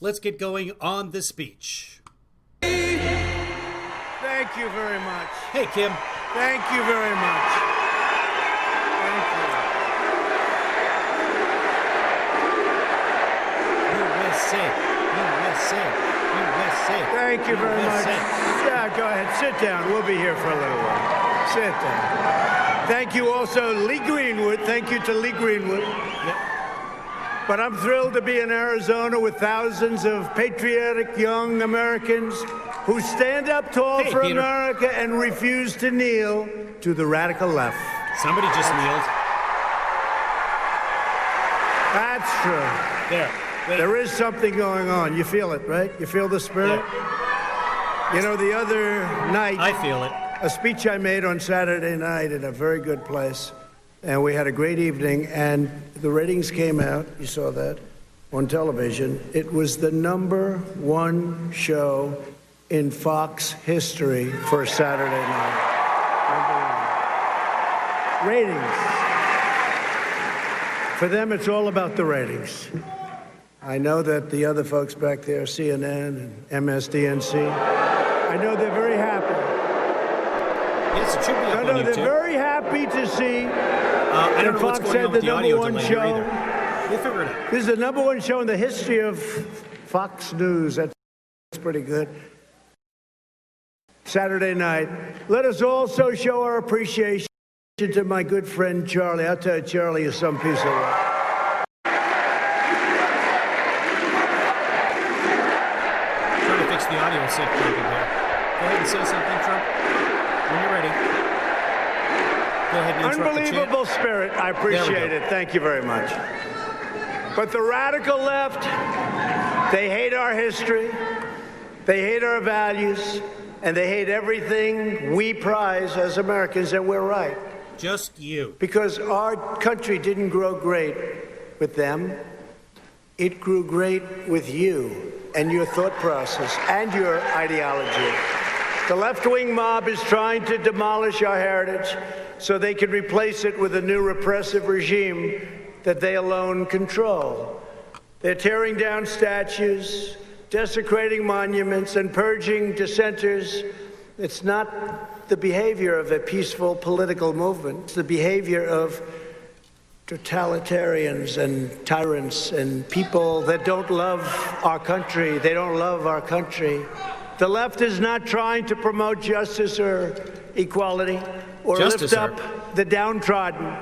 Let's get going on the speech. Thank you very much. Hey, Kim. Thank you very much. Thank you. USA, USA, USA. Thank you very much. USA. Yeah, go ahead. Sit down. We'll be here for a little while. Sit down. Thank you also, Lee Greenwood. Thank you to Lee Greenwood. Yep. But I'm thrilled to be in Arizona with thousands of patriotic young Americans who stand up tall for Peter. America and refuse to kneel to the radical left. Somebody just kneeled. That's true. There. Wait. There is something going on. You feel it, right? You feel the spirit? Yeah. You know, the other night, I feel it. a speech I made on Saturday night in a very good place, and we had a great evening, and the ratings came out. You saw that on television. It was the #1 show in Fox history for Saturday night. Ratings. For them, it's all about the ratings. I know that the other folks back there, CNN and MSDNC, I know they're very happy. Yes, it should be up No, on they're YouTube. very happy to see I don't know what's Fox going said on with the the audio #1 delay show. here either. We'll figure it out. This is the #1 show in the history of Fox News. That's pretty good. Saturday night. Let us also show our appreciation to my good friend Charlie. I'll tell you, Charlie is some piece of work. Trying to fix the audio and see if we can hear. Go ahead and say something, Trump. When you're ready. Go ahead and interrupt the Unbelievable spirit. I appreciate it. Thank you very much. But the radical left, they hate our history, they hate our values, and they hate everything we prize as Americans, and we're right. Just you. Because our country didn't grow great with them. It grew great with you and your thought process and your ideology. The left-wing mob is trying to demolish our heritage so they can replace it with a new repressive regime that they alone control. They're tearing down statues, desecrating monuments, and purging dissenters. It's not the behavior of a peaceful political movement. It's the behavior of totalitarians and tyrants and people that don't love our country. They don't love our country. The left is not trying to promote justice or equality or lift up the downtrodden.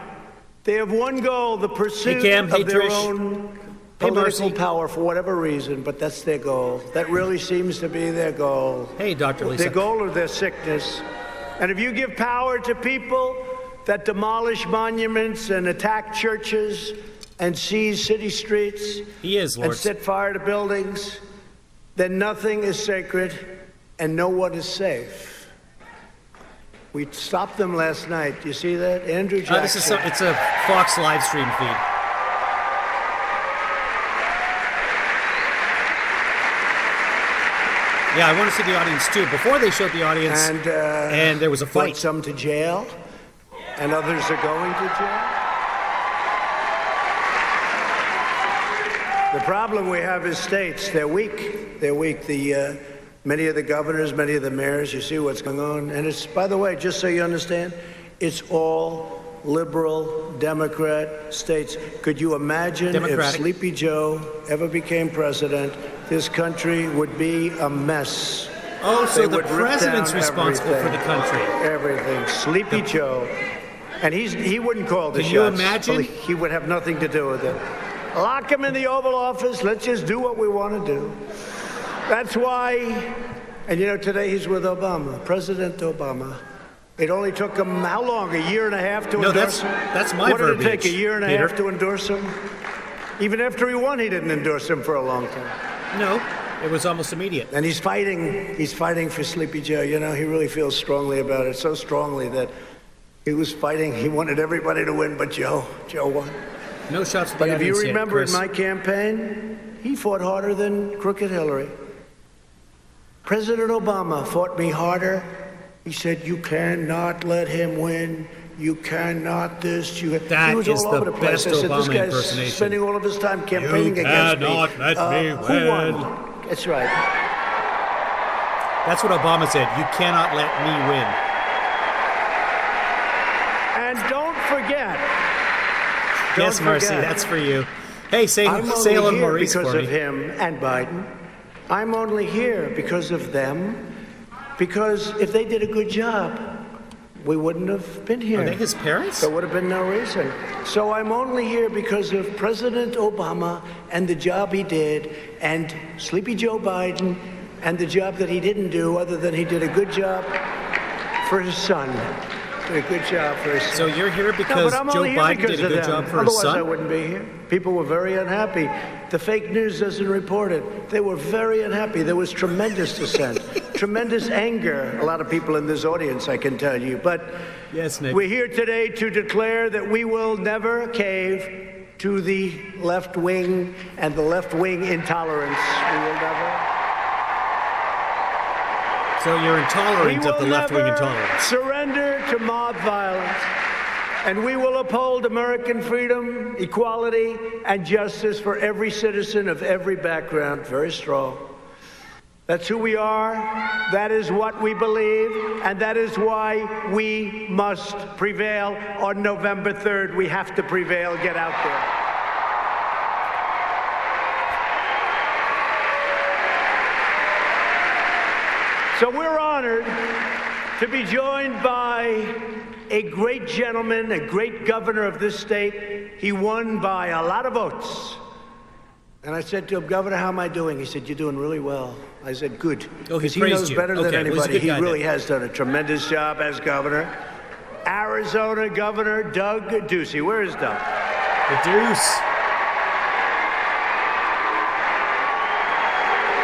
They have one goal, the pursuit of their own political power for whatever reason, but that's their goal. That really seems to be their goal. Hey, Dr. Lisa. Their goal or their sickness. And if you give power to people that demolish monuments and attack churches and seize city streets and set fire to buildings, then nothing is sacred and no one is safe. We stopped them last night. Do you see that? Andrew Jackson. It's a Fox live stream feed. Yeah, I want to see the audience too. Before they showed the audience, and there was a fight. Put some to jail, and others are going to jail. The problem we have is states. They're weak. They're weak. Many of the governors, many of the mayors, you see what's going on. And it's, by the way, just so you understand, it's all liberal Democrat states. Could you imagine if Sleepy Joe ever became president, this country would be a mess. Oh, so the president's responsible for the country. Everything. Sleepy Joe. And he wouldn't call the shots. Can you imagine? He would have nothing to do with it. Lock him in the Oval Office. Let's just do what we want to do. That's why, and you know, today he's with Obama, President Obama. It only took him, how long, a year and a half to endorse him? That's my verbiage. What did it take, a year and a half to endorse him? Even after he won, he didn't endorse him for a long time. No, it was almost immediate. And he's fighting for Sleepy Joe. You know, he really feels strongly about it, so strongly that he was fighting. He wanted everybody to win, but Joe won. No shots at the But if audience you remember yet, in my campaign, he fought harder than crooked Hillary. President Obama fought me harder He said, you cannot let him win. You cannot this. That he was is all the over the place. best I said, this Obama guy's impersonation. spending all of his time campaigning against me. cannot let me Who win. won? That's right. That's what Obama said. You cannot let me win. And don't forget. Yes, Marcy, that's for you. Hey, say I'm Salem only here Maurice because for of me. him and Biden. I'm only here because of them. Because if they did a good job, we wouldn't have been here. Are they his parents? There would have been no reason. So I'm only here because of President Obama and the job he did, and Sleepy Joe Biden and the job that he didn't do, other than he did a good job for his son. Did a good job for his son. So you're here No, because but I'm Joe only here Biden because did a of good them. job for his Otherwise, I son? wouldn't be here. People were very unhappy. The fake news doesn't report it. They were very unhappy. There was tremendous dissent, tremendous anger. A lot of people in this audience, I can tell you. But Yes, Nick. we're here today to declare that we will never cave to the left wing and the left wing intolerance. We will never. So you're intolerant We of the will left-wing never intolerance. surrender to mob violence, and we will uphold American freedom, equality, and justice for every citizen of every background. Very strong. That's who we are. That is what we believe, and that is why we must prevail on November 3rd. We have to prevail. Get out there. So we're honored to be joined by a great gentleman, a great governor of this state. He won by a lot of votes. And I said to him, Governor, how am I doing? He said, you're doing really well. I said, good. Oh, he Because he praised knows you. better than Okay, well, he's a anybody. good He guy really then. has done a tremendous job as governor. Arizona Governor Doug Ducey. Where is Doug? The deuce.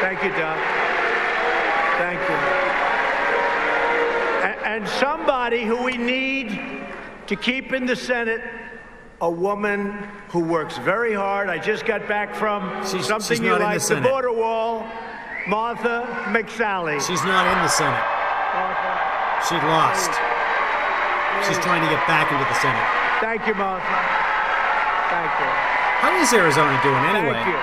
Thank you, Doug. Thank you. And somebody who we need to keep in the Senate, a woman who works very hard. I just got back from She's something not you in the like, the Senate. border wall, Martha McSally. She's not in the Senate. Martha. She lost. She's trying to get back into the Senate. Thank you, Martha. Thank you. How is Arizona doing anyway? Thank you.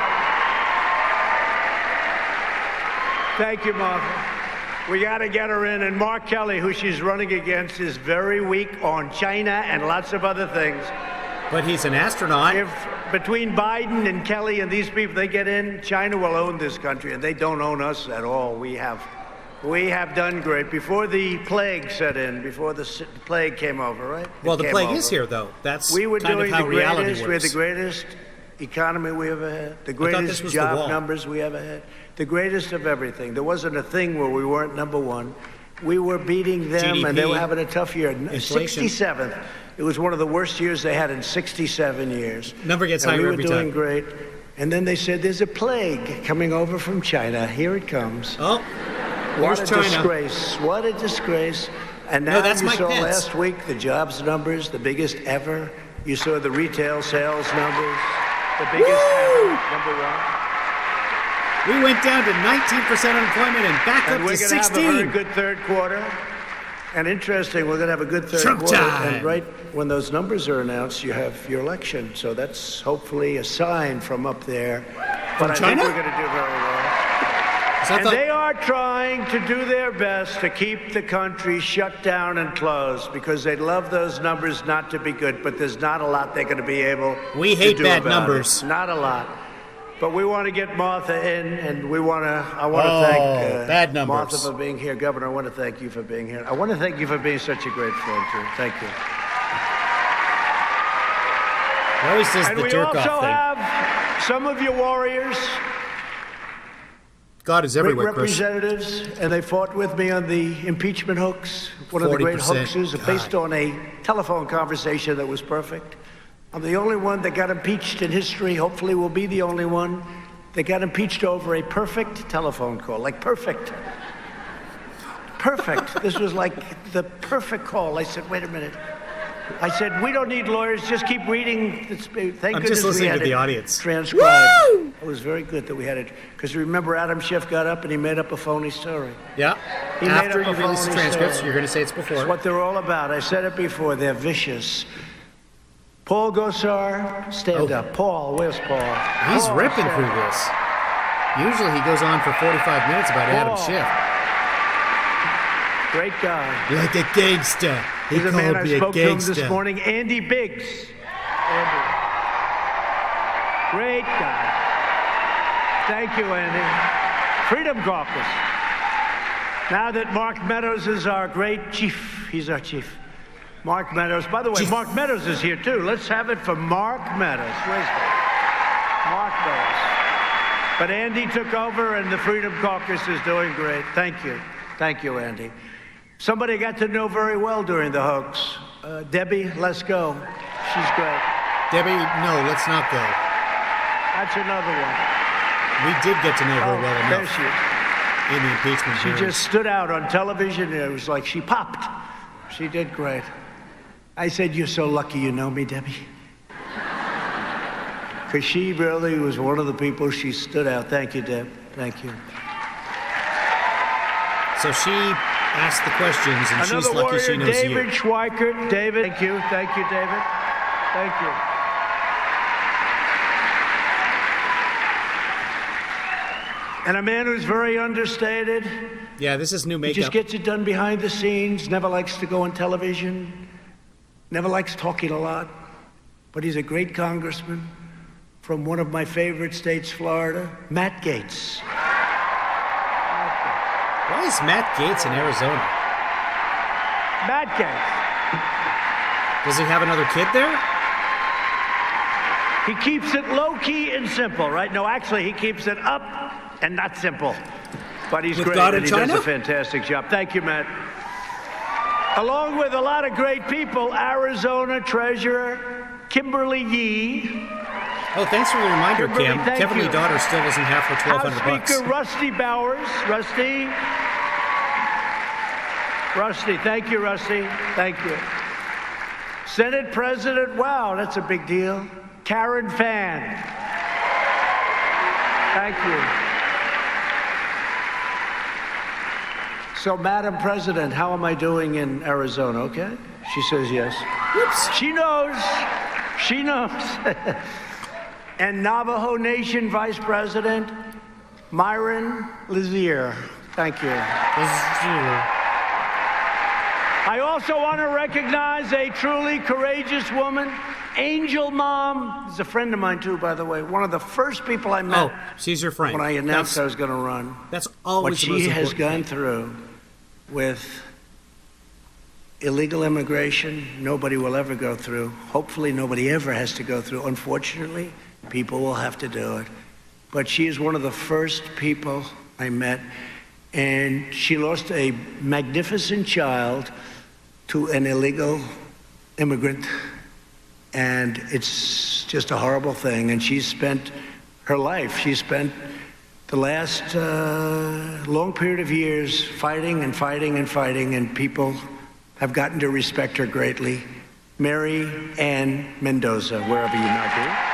Thank you, Martha. We got to get her in. And Mark Kelly, who she's running against, is very weak on China and lots of other things. But he's an astronaut. If between Biden and Kelly and these people, they get in, China will own this country, and they don't own us at all. We have done great. Before the plague set in, before the plague came over, right? Well, It the came plague over. is here, though. That's We were kind doing of how the reality greatest. We had works. the greatest economy we ever had, the this greatest was the job wall. numbers we ever had, the greatest of everything. There wasn't a thing where we weren't number one. We were beating them, and they GDP, were having a tough year. inflation. 67th. It was one of the worst years they had in 67 years. Number gets and higher we were every doing time. great. And then they said, there's a plague coming over from China. Here it comes. Oh, What there's a China. disgrace. What a disgrace. And now No, that's you Mike saw Pence. last week the jobs numbers, the biggest ever. You saw the retail sales numbers, the biggest ever, number one. We went down to 19% unemployment and back And up we're to going to have a very 16. good third quarter. And interesting, we're going to have a good third Trump quarter. time. And right when those numbers are announced, you have your election. So that's hopefully a sign from up there. But I China? think we're going to do very well. So I And thought- they are trying to do their best to keep the country shut down and closed because they'd love those numbers not to be good, but there's not a lot they're going to be able We to hate do bad about numbers. it. Not a lot. But we want to get Martha in, and I want to Oh, thank bad numbers. Martha for being here. Governor, I want to thank you for being here. I want to thank you for being such a great friend, too. Thank you. He always does And the we jerk also off thing. have some of your warriors, God is great everywhere, Chris. representatives, and they fought with me on the impeachment hoax. One of the great 40%. hoaxes based on a telephone conversation that was perfect. I'm the only one that got impeached in history, hopefully will be the only one, that got impeached over a perfect telephone call. Like perfect. Perfect. This was like the perfect call. I said, wait a minute. I said, we don't need lawyers, just keep reading. Thank I'm goodness just listening we had to the it audience. transcribed. Woo! It was very good that we had it. Because remember, Adam Schiff got up and he made up a phony story. Yeah. He made After up a you release the phony transcripts, story. you're going to say it's before. It's what they're all about. I said it before. They're vicious. Paul Gosar, stand up. Paul, where's Paul? He's Paul, ripping stand through up. this. Usually he goes on for 45 minutes about Adam Paul. Schiff. Great guy. Like a gangster. He He's a man I called me a spoke to him gangster. this morning. Andy Biggs. Andy. Great guy. Thank you, Andy. Freedom Caucus. Now that Mark Meadows is our great chief, he's our chief. Mark Meadows. By the way, Chief. Mark Meadows is here too. Let's have it for Mark Meadows. Where's that? Mark Meadows. But Andy took over, and the Freedom Caucus is doing great. Thank you. Thank you, Andy. Somebody I got to know very well during the hoax. Debbie Lesko. She's great. Debbie, no, let's not go. That's another one. We did get to know her Oh, well there enough she is. in the impeachment She hearings. just stood out on television. It was like she popped. She did great. I said, "You're so lucky you know me, Debbie." Because she really was one of the people. She stood out. Thank you, Deb. Thank you. So she asked the questions, and she's Another lucky warrior, she knows David you. Schweikert. David, thank you. Thank you, David. Thank you. And a man who's very understated. Yeah, this is new He makeup. just gets it done behind the scenes, never likes to go on television, never likes talking a lot. But he's a great congressman from one of my favorite states, Florida, Matt Gaetz. Why is Matt Gaetz in Arizona? Matt Gaetz. Does he have another kid there? He keeps it low-key and simple, right? No, actually, he keeps it up and not simple. But he's With great, God and in he does China? a fantastic job. Thank you, Matt. Along with a lot of great people, Arizona Treasurer Kimberly Yee, Oh, thanks for the reminder, Kimberly, Kim. thank Kevin you. Lee Daughter still doesn't have her House $1,200. Speaker Rusty Bowers. Rusty, thank you, Rusty. Thank you. Senate President, wow, that's a big deal. Karen Fann. Thank you. So, Madam President, how am I doing in Arizona? Okay? She says yes. Whoops. She knows. She knows. And Navajo Nation Vice President Myron Lazier. Thank you. I also want to recognize a truly courageous woman, Angel Mom. Is a friend of mine too, by the way. One of the first people I met Oh, she's your friend. when I announced I That's, was going to run. that's always What the most she has important gone thing. through with illegal immigration, nobody will ever go through. Hopefully, nobody ever has to go through. Unfortunately, people will have to do it. But she is one of the first people I met, and she lost a magnificent child to an illegal immigrant, and it's just a horrible thing. And she's spent her life, she spent the last long period of years fighting and fighting and fighting, and people have gotten to respect her greatly. Mary Ann Mendoza, wherever you might be.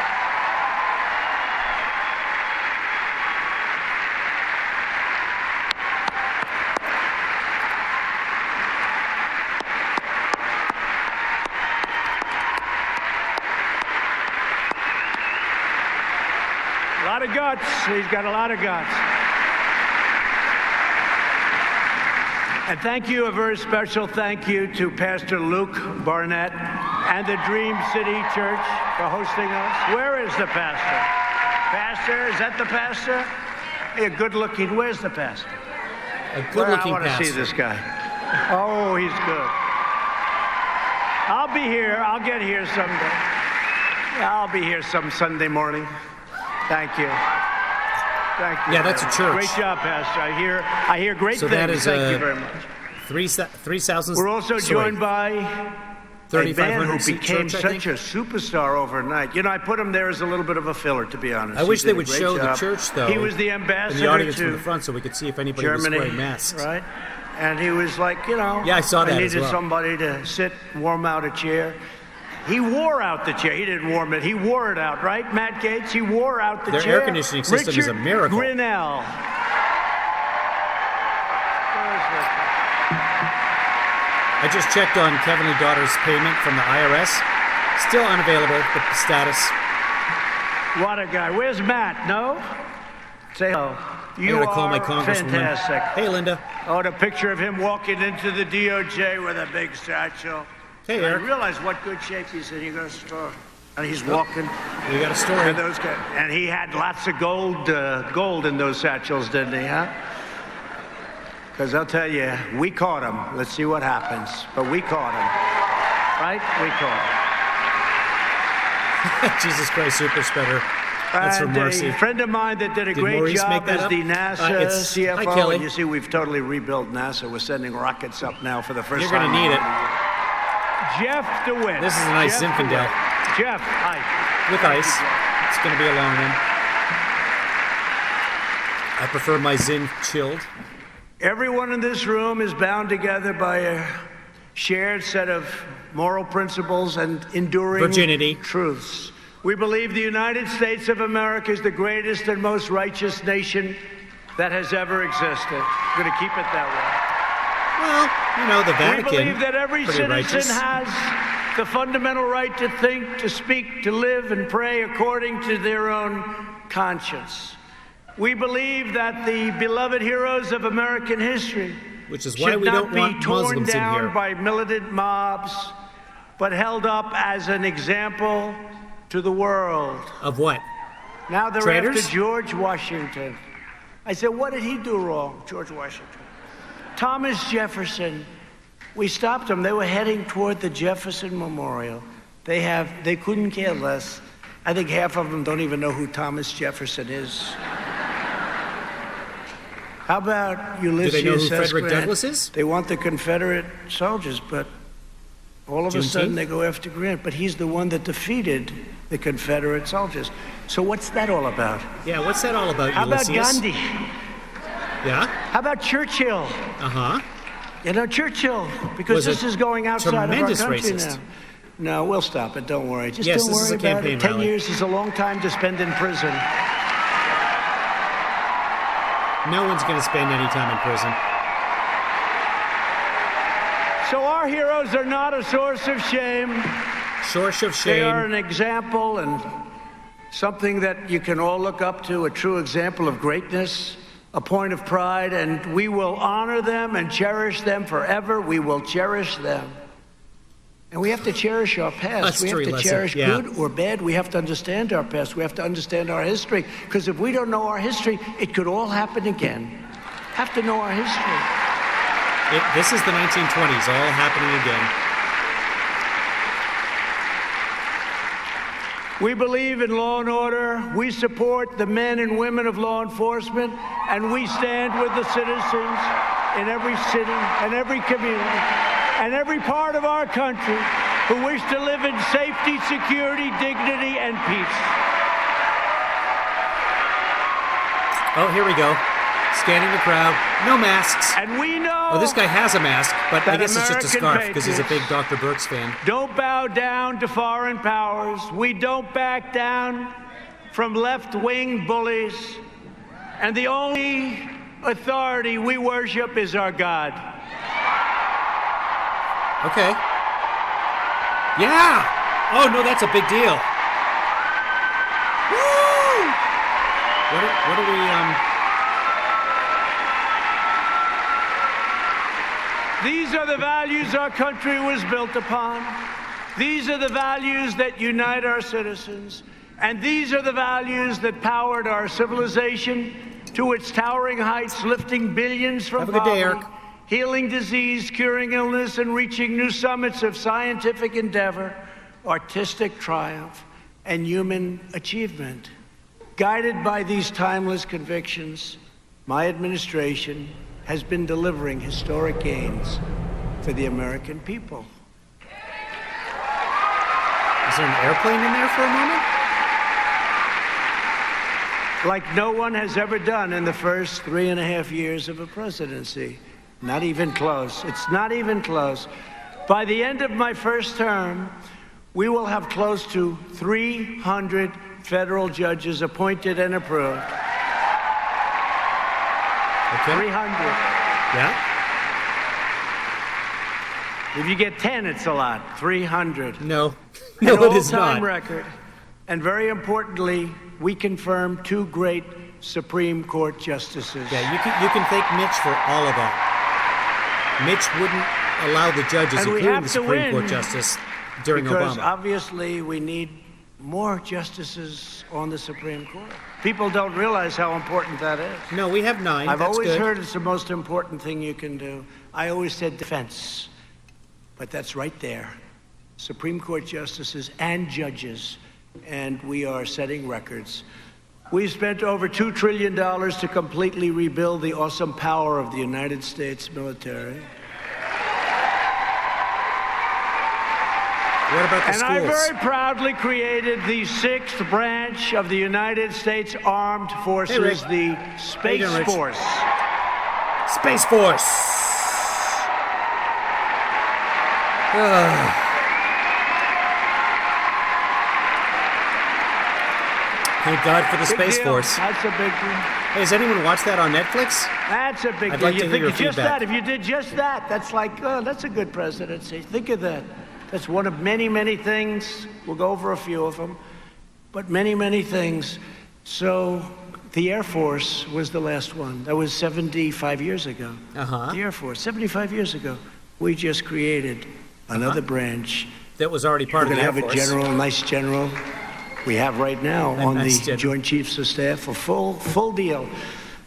A lot of guts. He's got a lot of guts. And thank you, a very special thank you to Pastor Luke Barnett and the Dream City Church for hosting us. Where is the pastor? Pastor, is that the pastor? Hey, good looking. Where's the pastor? A good-looking I want to pastor. see this guy. Oh, he's good. I'll be here. I'll get here someday. I'll be here some Sunday morning. Thank you. Thank you. Yeah, that's a church. Great job, Pastor. I hear great So things. that is, Thank you very much. 3,000. We're also joined by a man 3,500 who seat became church, I think. such a superstar overnight. You know, I put him there as a little bit of a filler, to be honest. I wish He they did a would great show the job. church, though, He was the in ambassador the audience to from the front, so we could see if anybody Germany, was wearing masks. right? And he was like, you know, Yeah, I saw that I as needed well. somebody to sit, warm out a chair. He wore out the chair. He didn't warm it. He wore it out, right, Matt Gaetz? He wore out the Their chair. air conditioning system is a Richard miracle. Grinnell. I just checked on Kevin Lee Daughter's payment from the IRS. Still unavailable, the status. What a guy. Where's Matt? No? Say hello. You I gotta call my are congresswoman. fantastic. Hey, Linda. Oh, the picture of him walking into the DOJ with a big satchel. Hey, I Eric. realize what good shape he's in. You got a store. And he's walking. We got a story. And those guys, and he had lots of gold in those satchels, didn't he, huh? Because I'll tell you, we caught him. Let's see what happens. But we caught him. Right? We caught Jesus Christ, super spreader. That's from And Marcy. a friend of mine that did a great Maurice job make that as up? the NASA It's- CFO. Hi, Kelly. And you see, we've totally rebuilt NASA. We're sending rockets up now for the first You're time. gonna need it. Jeff DeWitt. This is a nice Jeff Zinfandel. DeWitt. Jeff, hi. With ice. It's going to be a long one. I prefer my Zin chilled. Everyone in this room is bound together by a shared set of moral principles and enduring Virginity. truths. We believe the United States of America is the greatest and most righteous nation that has ever existed. We're going to keep it that way. Well, you know, the Vatican. We believe that every pretty citizen righteous. has the fundamental right to think, to speak, to live, and pray according to their own conscience. We believe that the beloved heroes of American history Which is why should we not don't be want torn Muslims in down here. by militant mobs, but held up as an example to the world. Of what? Now they're Traitors? after George Washington. I said, what did he do wrong, George Washington? Thomas Jefferson. We stopped them. They were heading toward the Jefferson Memorial. They couldn't care less. I think half of them don't even know who Thomas Jefferson is. How about Ulysses Do they know who S. Frederick Grant? Douglass is? They want the Confederate soldiers, but all of a sudden Juneteenth? they go after Grant. But he's the one that defeated the Confederate soldiers. So what's that all about? Yeah, what's that all about, How Ulysses? about Gandhi? Yeah? How about Churchill? Uh-huh. You know, Churchill, because Was this a is going outside of our tremendous country racist. now. No, we'll stop it. Don't worry. Just Yes, don't this worry is a about campaign it. 10 rally. years is a long time to spend in prison. No one's going to spend any time in prison. So our heroes are not a source of shame. Source of They are shame. an example and something that you can all look up to, a true example of greatness, a point of pride, and we will honor them and cherish them forever. We will cherish them. And we have to cherish our past. That's We have true, to lesson. cherish Yeah. good or bad. We have to understand our past. We have to understand our history. Because if we don't know our history, it could all happen again. Have to know our history. This is the 1920s, all happening again. We believe in law and order. We support the men and women of law enforcement, and we stand with the citizens in every city and every community and every part of our country who wish to live in safety, security, dignity, and peace. Oh, here we go. Scanning the crowd. No masks. And we know Oh, this guy has a mask, but I that guess it's just a American scarf because he's a big patriots Dr. Burks fan. don't bow down to foreign powers. We don't back down from left-wing bullies. And the only authority we worship is our God. Okay. Yeah! Oh, no, that's a big deal. Woo! What do we, These are the values our country was built upon. These are the values that unite our citizens. And these are the values that powered our civilization to its towering heights, lifting billions from Have a good day, poverty, Eric. healing disease, curing illness, and reaching new summits of scientific endeavor, artistic triumph, and human achievement. Guided by these timeless convictions, my administration has been delivering historic gains for the American people. is there an airplane in there for a moment? Like no one has ever done in the first 3.5 years of a presidency. Not even close. It's not even close. By the end of my first term, we will have close to 300 federal judges appointed and approved. Okay. 300. Yeah. If you get 10, it's a lot. 300. No. An No, it is all-time not. record. And very importantly, we confirmed 2 great Supreme Court justices. Yeah, you can thank Mitch for all of that. Mitch wouldn't allow the judges, And we including have the to Supreme Court win justice, during because Obama. obviously we need more justices on the Supreme Court. People don't realize how important that is. No, we have 9. I've That's always good. heard it's the most important thing you can do. I always said defense, but that's right there. Supreme Court justices and judges, and we are setting records. We've spent over $2 trillion to completely rebuild the awesome power of the United States military. What about the And I schools? very proudly created the 6th branch of the United States Armed Forces, Rick. the How you Space doing, Rich? Force. Space Force. Thank God for the Big Space deal. Force. That's a big deal. Hey, has anyone watched that on Netflix? That's a big I'd deal. like to You hear your think just feedback. that, if you did just that, that's like, oh, that's a good presidency. Think of that. That's one of many, many things. We'll go over a few of them, but many, many things. So the Air Force was the last one. That was 75 years ago. Uh-huh. The Air Force, 75 years ago. We just created another branch. That was already part We're of going the to Air have Force. a general, a nice general. We have right now on nice the general. Joint Chiefs of Staff a full deal.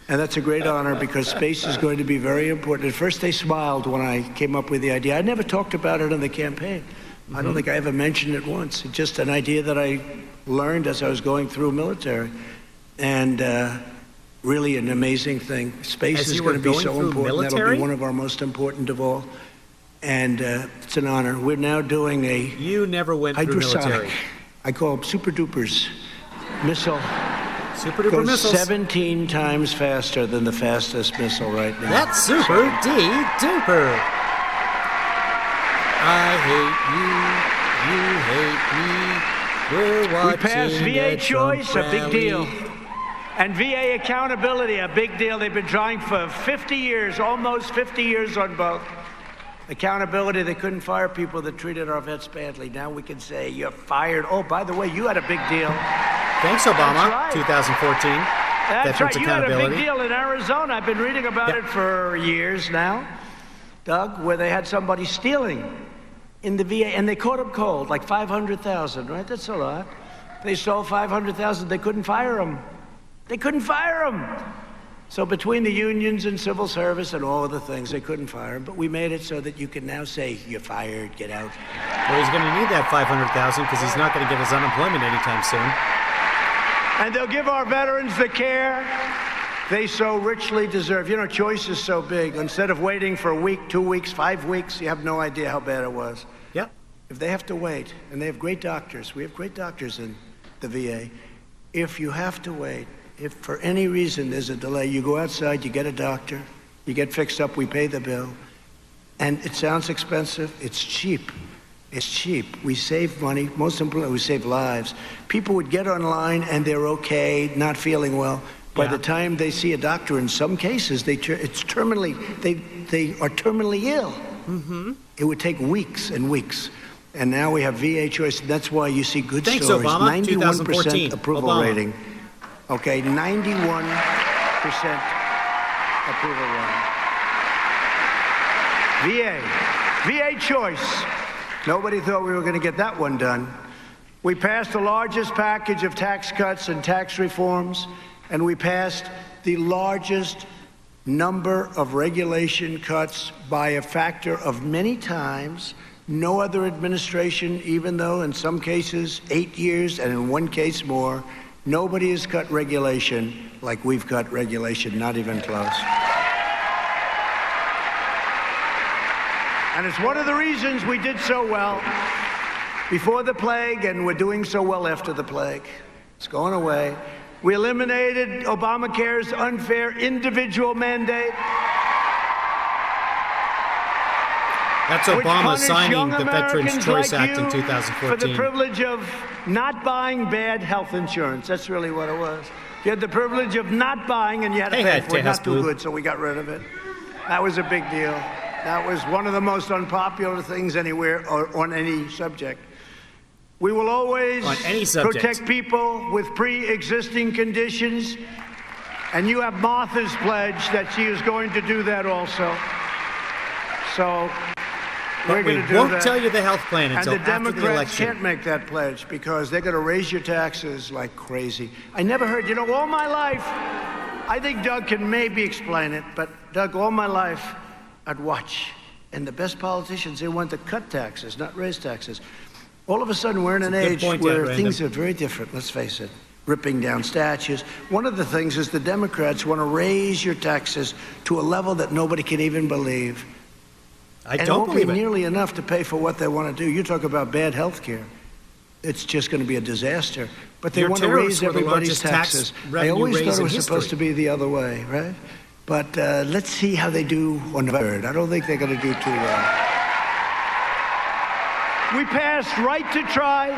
And that's a great honor because space is going to be very important. At first, they smiled when I came up with the idea. I never talked about it in the campaign. I don't think I ever mentioned it once. It's just an idea that I learned as I was going through military. And really an amazing thing. Space As is you were going to be going so through important. That'll military? be one of our most important of all. And it's an honor. We're now doing a You never went through hydrosonic. military. I call them super dupers missile. Super duper Goes missiles. 17 times faster than the fastest missile right now. That's super duper. I hate you. You hate me. We're We watching passed VA the Trump choice, a big rally. deal. And VA accountability, a big deal. They've been trying for 50 years, almost 50 years on both. Accountability, they couldn't fire people that treated our vets badly. Now we can say, you're fired. Oh, by the way, you had a big deal. Thanks, Obama. That's right. 2014. That's Veterans right. You had a big accountability. deal in Arizona. I've been reading about Yep. it for years now, Doug, where they had somebody stealing in the VA, and they caught him cold, like 500,000, right? That's a lot. They stole 500,000. They couldn't fire him. They couldn't fire him. So between the unions and civil service and all of the things, they couldn't fire him. But we made it so that you can now say, you're fired, get out. Well, he's going to need that 500,000 because he's not going to get his unemployment anytime soon. And they'll give our veterans the care they so richly deserve. You know, choice is so big. Instead of waiting for a week, 2 weeks, 5 weeks, you have no idea how bad it was. Yep. If they have to wait, and they have great doctors, we have great doctors in the VA. If you have to wait, if for any reason there's a delay, you go outside, you get a doctor, you get fixed up, we pay the bill. And it sounds expensive, it's cheap. It's cheap. We save money. Most importantly, we save lives. People would get online and they're okay, not feeling well. By Yeah. the time they see a doctor, in some cases, they are terminally ill. Mm-hmm. It would take weeks and weeks. And now we have VA choice. That's why you see good Thanks, stories. Obama. 91% 2014. approval Obama. rating. Okay, 91% approval rating. VA choice. Nobody thought we were going to get that one done. We passed the largest package of tax cuts and tax reforms, and we passed the largest number of regulation cuts by a factor of many times. No other administration, even though in some cases 8 years and in one case more, nobody has cut regulation like we've cut regulation, not even close. And it's one of the reasons we did so well before the plague, and we're doing so well after the plague. It's going away. We eliminated Obamacare's unfair individual mandate. That's which Obama punish signing young the Veterans Americans Choice like Act in you 2014. for the privilege of not buying bad health insurance. That's really what it was. You had the privilege of not buying, and you had to pay for it. Not too good, so we got rid of it. That was a big deal. That was one of the most unpopular things anywhere or on any subject. We will always On any subject. protect people with pre-existing conditions, and you have Martha's pledge that she is going to do that also. So we're But we going to do won't that. tell you the health plan And until the after the Democrats election. can't make that pledge because they're going to raise your taxes like crazy. I never heard, all my life, I think Doug can maybe explain it, but Doug, all my life, I'd watch. And the best politicians, they want to cut taxes, not raise taxes. All of a sudden, we're in an age where things are very different, let's face it. Ripping down statues. One of the things is the Democrats want to raise your taxes to a level that nobody can even believe. I And it don't won't be believe it. nearly enough to pay for what they want to do. You talk about bad health care. It's just going to be a disaster. But they Your want to tariffs raise were the everybody's largest tax taxes. I revenue always raise thought it in was supposed to history. be the other way, right? But let's see how they do on the third. I don't think they're going to do too well. We passed Right to Try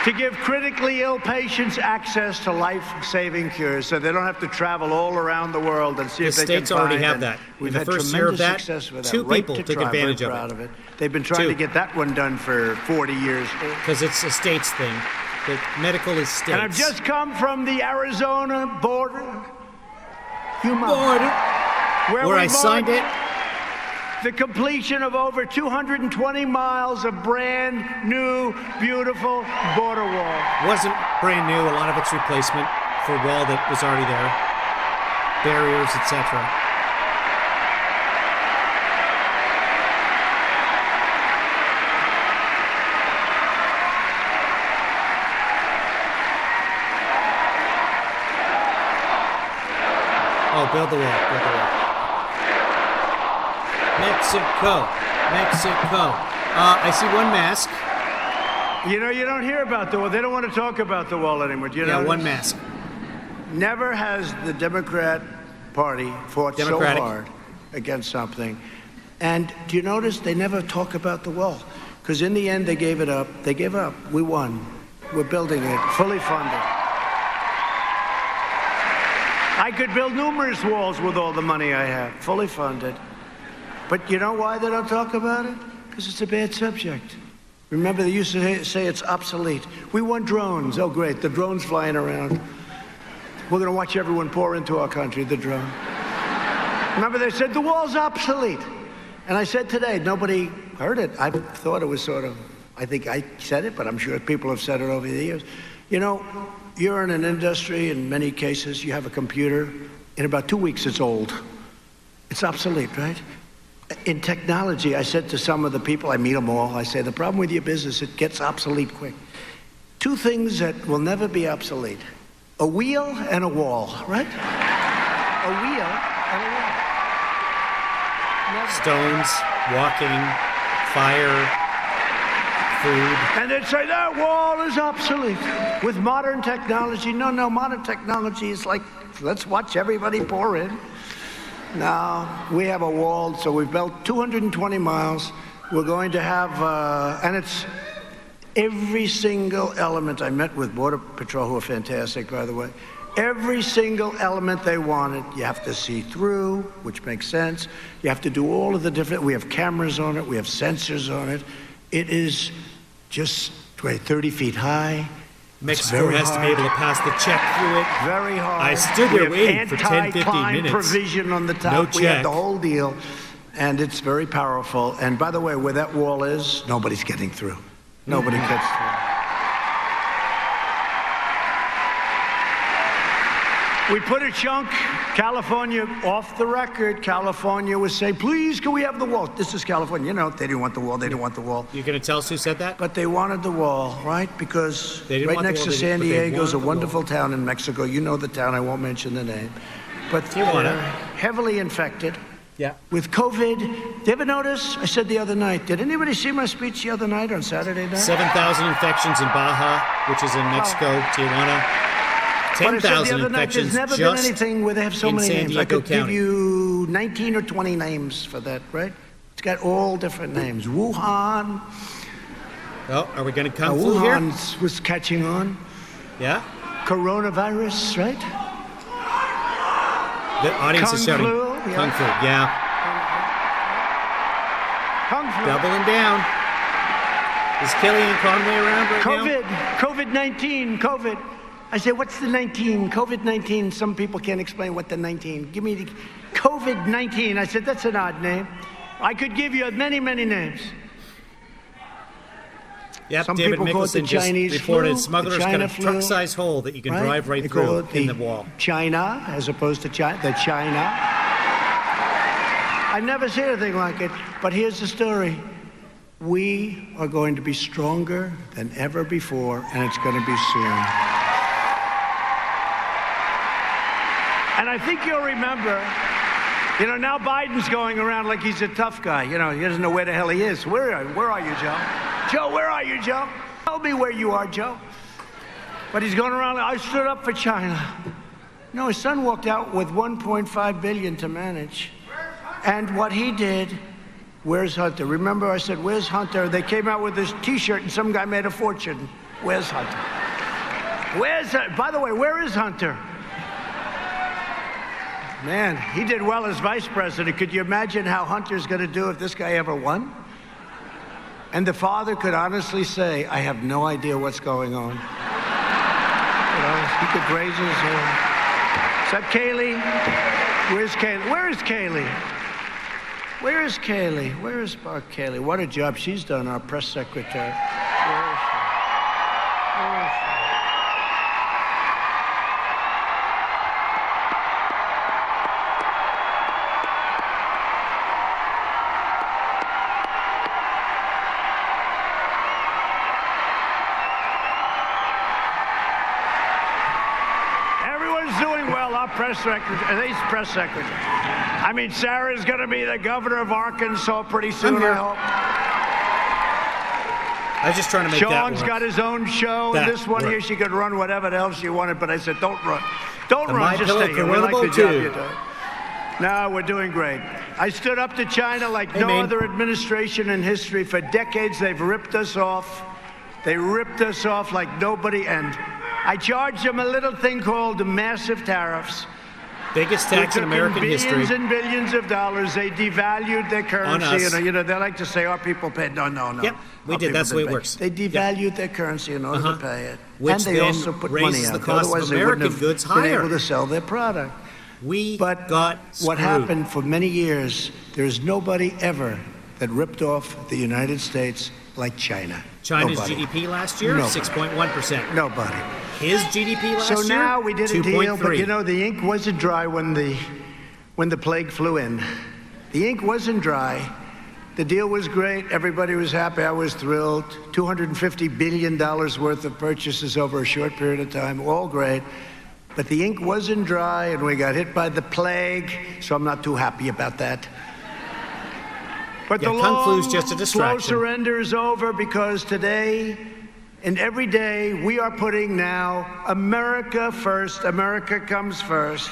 to give critically ill patients access to life-saving cures so they don't have to travel all around the world and see The if they can states already find have them. that. We've In the had first year of tremendous that, success with 2 that. Right people to took Try, advantage very of proud it. of it. They've been trying 2. to get that one done for 40 years. Because it's a states thing. The medical is states. And I've just come from the Arizona border. Where I signed it. The completion of over 220 miles of brand new, beautiful border wall. Wasn't brand new. A lot of it's replacement for a wall that was already there. Barriers, etc. Oh, build the wall. Build the wall. Mexico. I see one mask. You don't hear about the wall. They don't want to talk about the wall anymore. Do you know? One mask. Never has the Democrat Party fought Democratic. so hard against something. And do you notice they never talk about the wall? Because in the end, they gave it up. They gave up. We won. We're building it, fully funded. I could build numerous walls with all the money I have, fully funded. But you know why they don't talk about it? Because it's a bad subject. Remember, they used to say it's obsolete. We want drones. Oh, great, the drone's flying around. We're going to watch everyone pour into our country, the drone. Remember, they said the wall's obsolete. And I said today, nobody heard it. I thought it was sort of, I think I said it, but I'm sure people have said it over the years. You're in an industry, in many cases, you have a computer. In about 2 weeks, it's old. It's obsolete, right? In technology, I said to some of the people, I meet them all, I say, the problem with your business, it gets obsolete quick. 2 things that will never be obsolete. A wheel and a wall, right? A wheel and a wall. Never. Stones, walking, fire, food. And they'd say, that wall is obsolete. With modern technology, no, modern technology is like, let's watch everybody pour in. Now, we have a wall, so we've built 220 miles. We're going to have, and it's every single element. I met with Border Patrol, who are fantastic, by the way. Every single element they wanted. You have to see through, which makes sense. You have to do all of the different, we have cameras on it, we have sensors on it. It is just 30 feet high. Mexico has to be able to pass the check through it. Very hard. I stood there We waiting have for 10, 15 anti-climb minutes. provision on the top. No We have check. the whole deal, and it's very powerful. And by the way, where that wall is, nobody's getting through. Nobody gets through. We put a chunk, California, off the record. California was saying, please, can we have the wall? This is California. They didn't want the wall. They didn't want the wall. You're going to tell us who said that? But they wanted the wall, right? Because They didn't right want the next wall, to San but they Diego is a wanted the wonderful town in Mexico. You know the town. I won't mention the name. But Tijuana. they're heavily infected Yeah. with COVID. Did you ever notice? I said the other night. Did anybody see my speech the other night on Saturday night? 7,000 infections in Baja, which is in Mexico, Tijuana. But I said the 10,000 other night, infections there's never been just anything where they have so in many San names. I Diego could give County. you 19 or 20 names for that, right? It's got all different names. Wuhan. Oh, are we going to kung fu here? Wuhan was catching on. Yeah. Coronavirus, right? The audience is Kung shouting. flu, yeah. Kung fu, yeah. Kung flu. Doubling down. Is Kellyanne Conway around right COVID, now? COVID-19, COVID. I said, what's the 19? COVID-19. Some people can't explain what the 19. Give me the COVID-19. I said, that's an odd name. I could give you many, many names. Yep, Some David people call it the Mickelson just Chinese reported flu, smugglers the cut China a flu, truck-sized hole that you can drive right They call through it in the wall. China, as opposed to China. I never see anything like it, but here's the story. We are going to be stronger than ever before, and it's going to be soon. And I think you'll remember, now Biden's going around like he's a tough guy. He doesn't know where the hell he is. Where are you, Joe? Joe, where are you, Joe? Tell me where you are, Joe. But he's going around like, I stood up for China. His son walked out with $1.5 billion to manage. And what he did, where's Hunter? Remember I said, where's Hunter? They came out with this T-shirt and some guy made a fortune. Where's Hunter? By the way, where is Hunter? Man, he did well as vice president. Could you imagine how Hunter's going to do if this guy ever won? And the father could honestly say, I have no idea what's going on. He could raise his hand. Is that Kaylee? Where's Kaylee? Where is Kaylee? Where is Kaylee? Where is Kaylee? What a job she's done, our press secretary. Where is she? Where is she? Everyone's doing well, our press secretary, he's press secretary. I mean, Sarah's going to be the governor of Arkansas pretty soon, I'm here. I hope. I was just trying to make that Sean's work. got his own show, and That this one here, worked. she could run whatever the hell she wanted, but I said, don't run. Don't The run, just MyPillow stay here. We like the Convertible, job too. you're doing. No, we're doing great. I stood up to China like no man. other administration in history. For decades, they've ripped us off. They ripped us off like nobody, and I charged them a little thing called massive tariffs. Biggest tax in American history. Billions and billions of dollars. They devalued their currency. us. They like to say our people paid. No. Yep, we Our did. people That's the way it didn't pay. works. They devalued their currency in order to pay it. Which and they then also put money raises out. the cost of Otherwise, they wouldn't American have goods been higher. able to sell their product. We But got what screwed. happened for many years, there's nobody ever that ripped off the United States like China. China's Nobody. GDP last year, Nobody. 6.1%. Nobody. His GDP last So year, now we did a deal, but 2.3. the ink wasn't dry when the plague flew in. The ink wasn't dry. The deal was great. Everybody was happy. I was thrilled. $250 billion worth of purchases over a short period of time. All great. But the ink wasn't dry, and we got hit by the plague, so I'm not too happy about that. But Yeah, the Kung Flu's long, just a slow distraction. surrender is over because today and every day we are putting now America first. America comes first.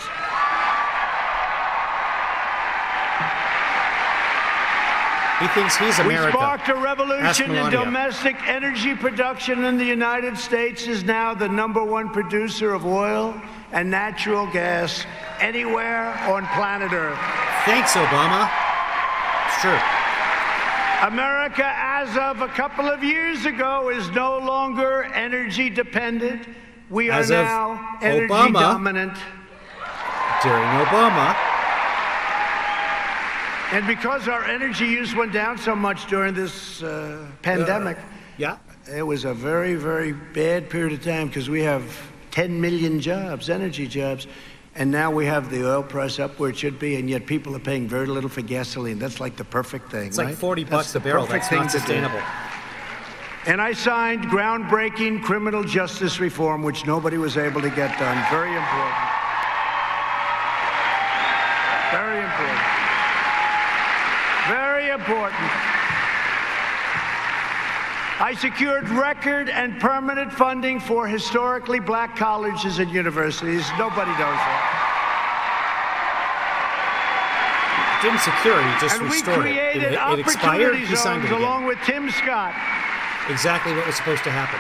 He thinks he's We America. sparked a Ask revolution in Melania. domestic energy production, and the United States is now the #1 producer of oil and natural gas anywhere on planet Earth. Thanks, Obama. It's true. America, as of a couple of years ago, is no longer energy dependent. We are As of now energy Obama. dominant. During Obama, And because our energy use went down so much during this pandemic, yeah, it was a very, very bad period of time because we have 10 million jobs, energy jobs, and now we have the oil price up where it should be, and yet people are paying very little for gasoline. That's like the perfect thing, it's right? like 40 That's bucks the a barrel. perfect That's thing not to do. sustainable. And I signed groundbreaking criminal justice reform, which nobody was able to get done. Very important. Very important. Very important. I secured record and permanent funding for historically black colleges and universities. Nobody knows that. didn't secure it. He just And we restored created it. It expired. opportunity He signed it zones again. along with Tim Scott. Exactly what was supposed to happen.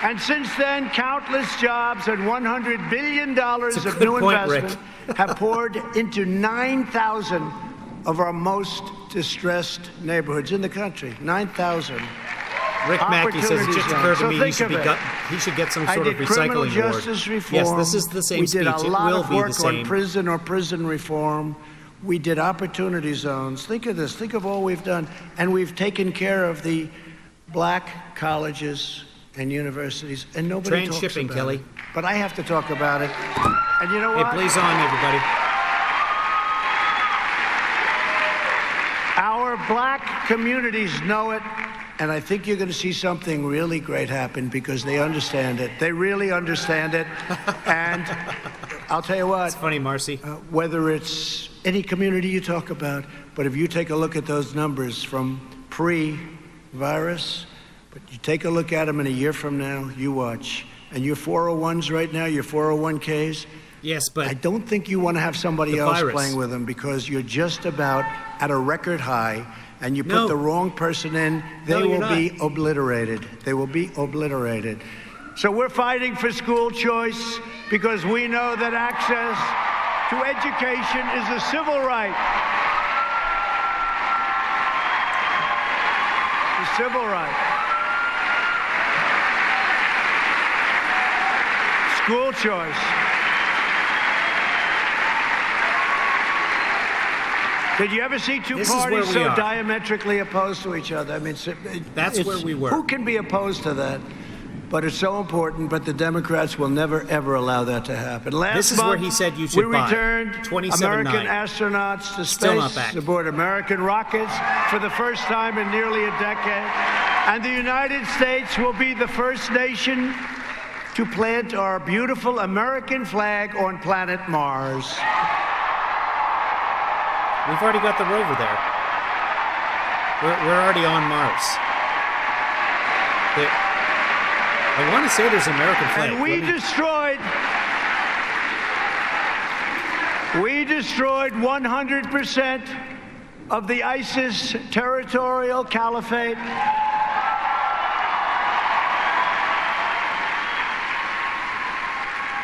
And since then, countless jobs and $100 billion It's a of good new point, investment have poured into 9,000 of our most distressed neighborhoods in the country. 9,000. Rick Mackey says it just occurred to me he should get some I sort of did criminal recycling award. justice reform. Yes, this is the same we speech. did a lot it will of be work the same. on prison reform. We did opportunity zones. Think of this. Think of all we've done. And we've taken care of the black colleges and universities, and nobody talks Transshipping, about Kelly. it. But I have to talk about it. And you know Hey, what? blaze on, everybody. Our black communities know it, and I think you're going to see something really great happen because they understand it. They really understand it. And I'll tell you what. It's funny, Marcy. Whether it's any community you talk about, but if you take a look at those numbers from pre-virus, but you take a look at them in a year from now, you watch. And your 401s right now, your 401ks, Yes, but I don't think you want to have somebody else virus. playing with them because you're just about at a record high, and you put No. the wrong person in, they No, you're will be obliterated. They will be obliterated. So we're fighting for school choice because we know that access to education is a civil right. A civil right. School choice. Did you ever see two This is where parties we so are. diametrically opposed to each other? I mean, That's where we were. Who can be opposed to that? But it's so important, but the Democrats will never, ever allow that to happen. Last This is where month, he said you should we buy. returned 27.9. American astronauts to Still not space back. aboard American rockets for the first time in nearly a decade. And the United States will be the first nation to plant our beautiful American flag on planet Mars. we've already got the rover there. We're already on Mars. I want to say there's an American flag. And we destroyed 100% of the ISIS territorial caliphate.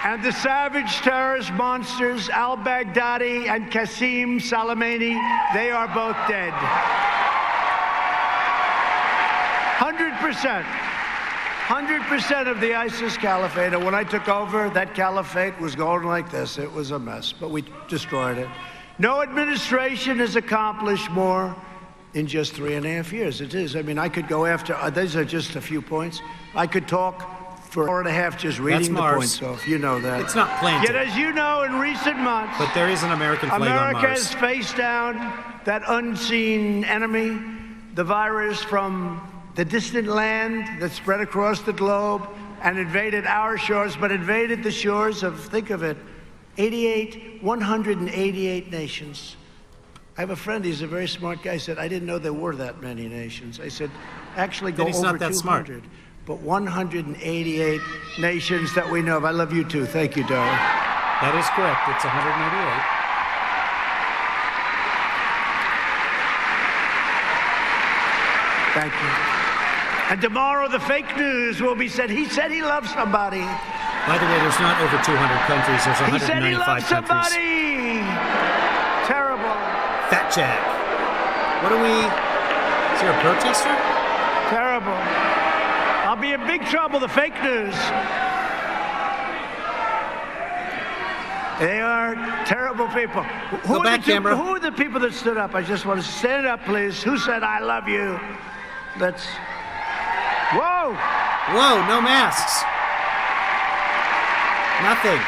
And the savage terrorist monsters, al-Baghdadi and Qasem Soleimani, they are both dead. 100%. 100% of the ISIS caliphate. And when I took over, that caliphate was going like this. It was a mess, but we destroyed it. No administration has accomplished more in just 3.5 years. It is. I mean, I could go after, these are just a few points. I could talk for 4.5 just reading the Mars. points off. You know that. It's not planted. Yet, as you know, in recent months, But there is an American flag on America Mars. has faced down that unseen enemy, the virus from the distant land that spread across the globe and invaded our shores, but invaded the shores of, think of it, 188 nations. I have a friend, he's a very smart guy, said, I didn't know there were that many nations. I said, actually go Then he's over not that 200. smart. But 188 nations that we know of. I love you too. Thank you, darling. That is correct. It's 188. Thank you. And tomorrow the fake news will be said, he said he loves somebody. By the way, there's not over 200 countries. There's He said he 195 loves countries. somebody. Terrible. Fat Jack. What are we? Is there a protester? Terrible. I'll be in big trouble, the fake news. They are terrible people. Who Go are back, the camera. Who are the people that stood up? I just want to stand up, please. Who said, I love you? Let's. Whoa! Whoa, no masks. Nothing.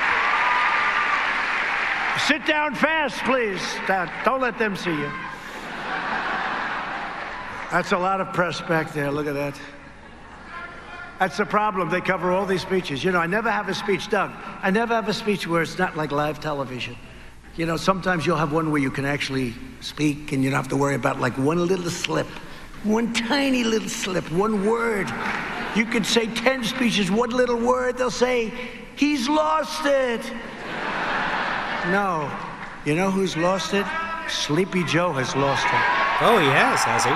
Sit down fast, please. Don't let them see you. That's a lot of press back there. Look at that. That's the problem. They cover all these speeches. You know, I never have a speech, Doug. I never have a speech where it's not like live television. You know, sometimes you'll have one where you can actually speak and you don't have to worry about like one little slip, one tiny little slip, one word. You could say 10 speeches, one little word, they'll say, he's lost it. No. You know who's lost it? Sleepy Joe has lost it. Oh, he has he?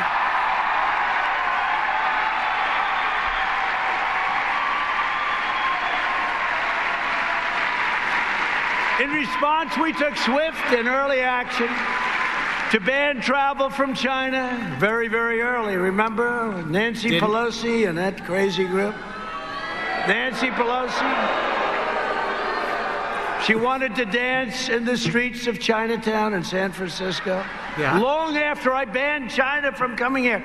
In response, we took swift and early action to ban travel from China very, very early. Remember Nancy Pelosi and that crazy group? Nancy Pelosi. She wanted to dance in the streets of Chinatown in San Francisco. Yeah. Long after I banned China from coming here,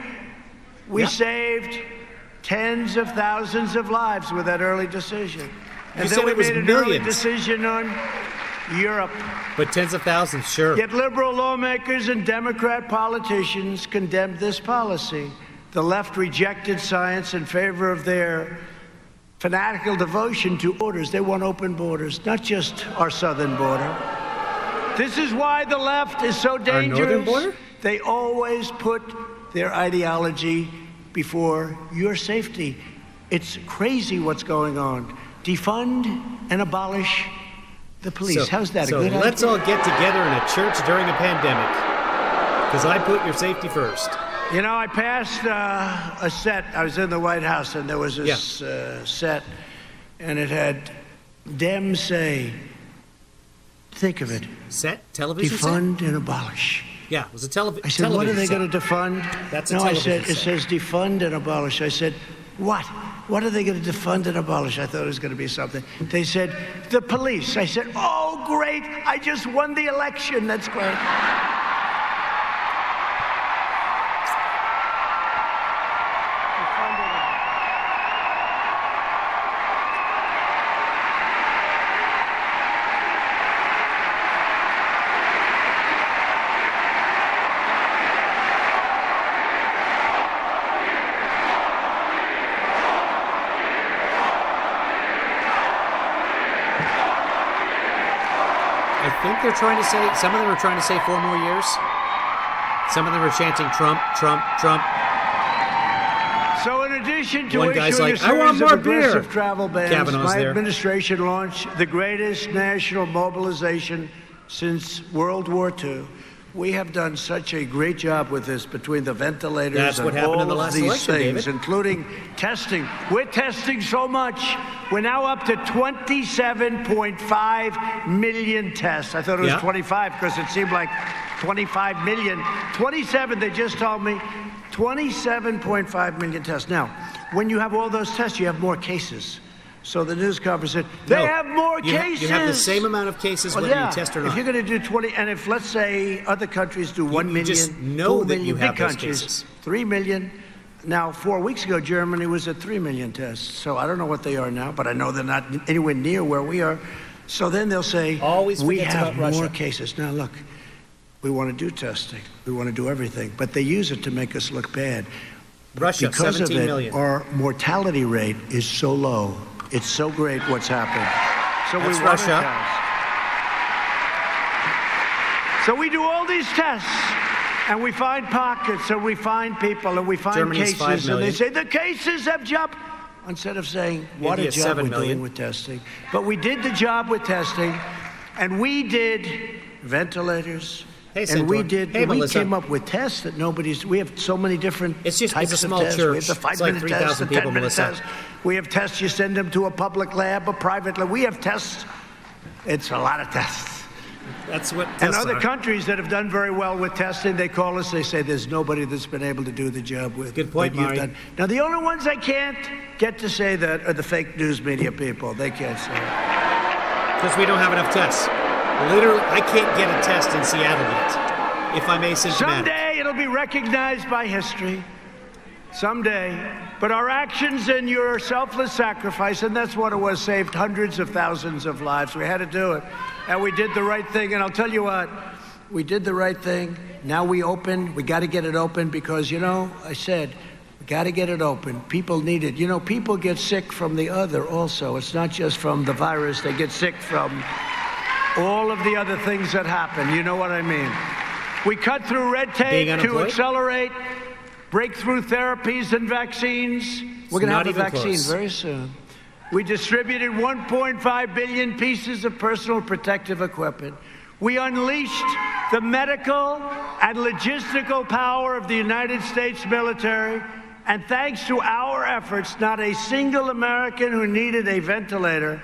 we saved tens of thousands of lives with that early decision. And then we made an early decision on Europe. But tens of thousands, sure. Yet liberal lawmakers and Democrat politicians condemned this policy. The left rejected science in favor of their fanatical devotion to borders. They want open borders, not just our southern border. This is why the left is so dangerous. Our northern border? They always put their ideology before your safety. It's crazy what's going on. Defund and abolish the police. How's that a good idea? So let's all get together in a church during a pandemic, because I put your safety first. You know, I passed a set. I was in the White House, and there was this set, and it had Dems say, think of it. Set? Television defund set? and abolish. Yeah, it was a television set. I said, what are they going to defund? That's a television set. It says defund and abolish. I said, what? What are they going to defund and abolish? I thought it was going to be something. They said, the police. I said, oh, great. I just won the election. That's great. I think they're trying to say, some of them are trying to say 4 more years. Some of them are chanting Trump, Trump, Trump. So in addition to one guy's issuing like, a series I want more of aggressive beer. travel bans, Kavanaugh's my there. administration launched the greatest national mobilization since World War II. We have done such a great job with this, between the ventilators That's and what happened all in the of last these election, things, David. including testing. We're testing so much. We're now up to 27.5 million tests. I thought it was 25 because it seemed like 25 million. 27, they just told me. 27.5 million tests. Now, when you have all those tests, you have more cases. So the news conference said, they have more cases. You have the same amount of cases whether you test or not. If you're going to do 20, and if, let's say, other countries do 1 million, just know 2 that million, you have big those countries, cases. 3 million. Now, 4 weeks ago, Germany was at 3 million tests. So I don't know what they are now, but I know they're not anywhere near where we are. So then they'll say, we have more cases. Now, look, we want to do testing. We want to do everything. But they use it to make us look bad. Russia, because 17 of it, million. Our mortality rate is so low. It's so great what's happened. So That's we want Russia. to test. So we do all these tests, and we find pockets, and we find people, and we find Germany's 5 cases, and million. they say the cases have jumped. Instead of saying what India, a job 7 we're million. doing with testing, but we did the job with testing, and we did ventilators. Hey, and we Centaur. did. Hey, we Melissa. came up with tests that nobody's. We have so many different It's just- types it's a of small tests. We church. have the It's like 5-minute test, 3,000 the people, 10-minute Melissa. test. We have tests you send them to a public lab, a private lab. We have tests. It's a lot of tests. That's what And tests other are. countries that have done very well with testing, they call us. They say there's nobody that's been able to do the job with. Good point, what you've Mari. done. Now the only ones I can't get to say that are the fake news media people. They can't say it. Because we don't have enough tests. Literally, I can't get a test in Seattle yet. If I'm asymptomatic. Someday it'll be recognized by history. Someday. But our actions and your selfless sacrifice, and that's what it was, saved hundreds of thousands of lives. We had to do it. And we did the right thing. And I'll tell you what, we did the right thing. Now we open. We got to get it open because, you know, I said, we got to get it open. People need it. You know, people get sick from the other also. It's not just from the virus. They get sick from all of the other things that happen. You know what I mean? We cut through red tape to accelerate breakthrough therapies and vaccines. We're going to have a vaccine very soon. We distributed 1.5 billion pieces of personal protective equipment. We unleashed the medical and logistical power of the United States military, and thanks to our efforts, not a single American who needed a ventilator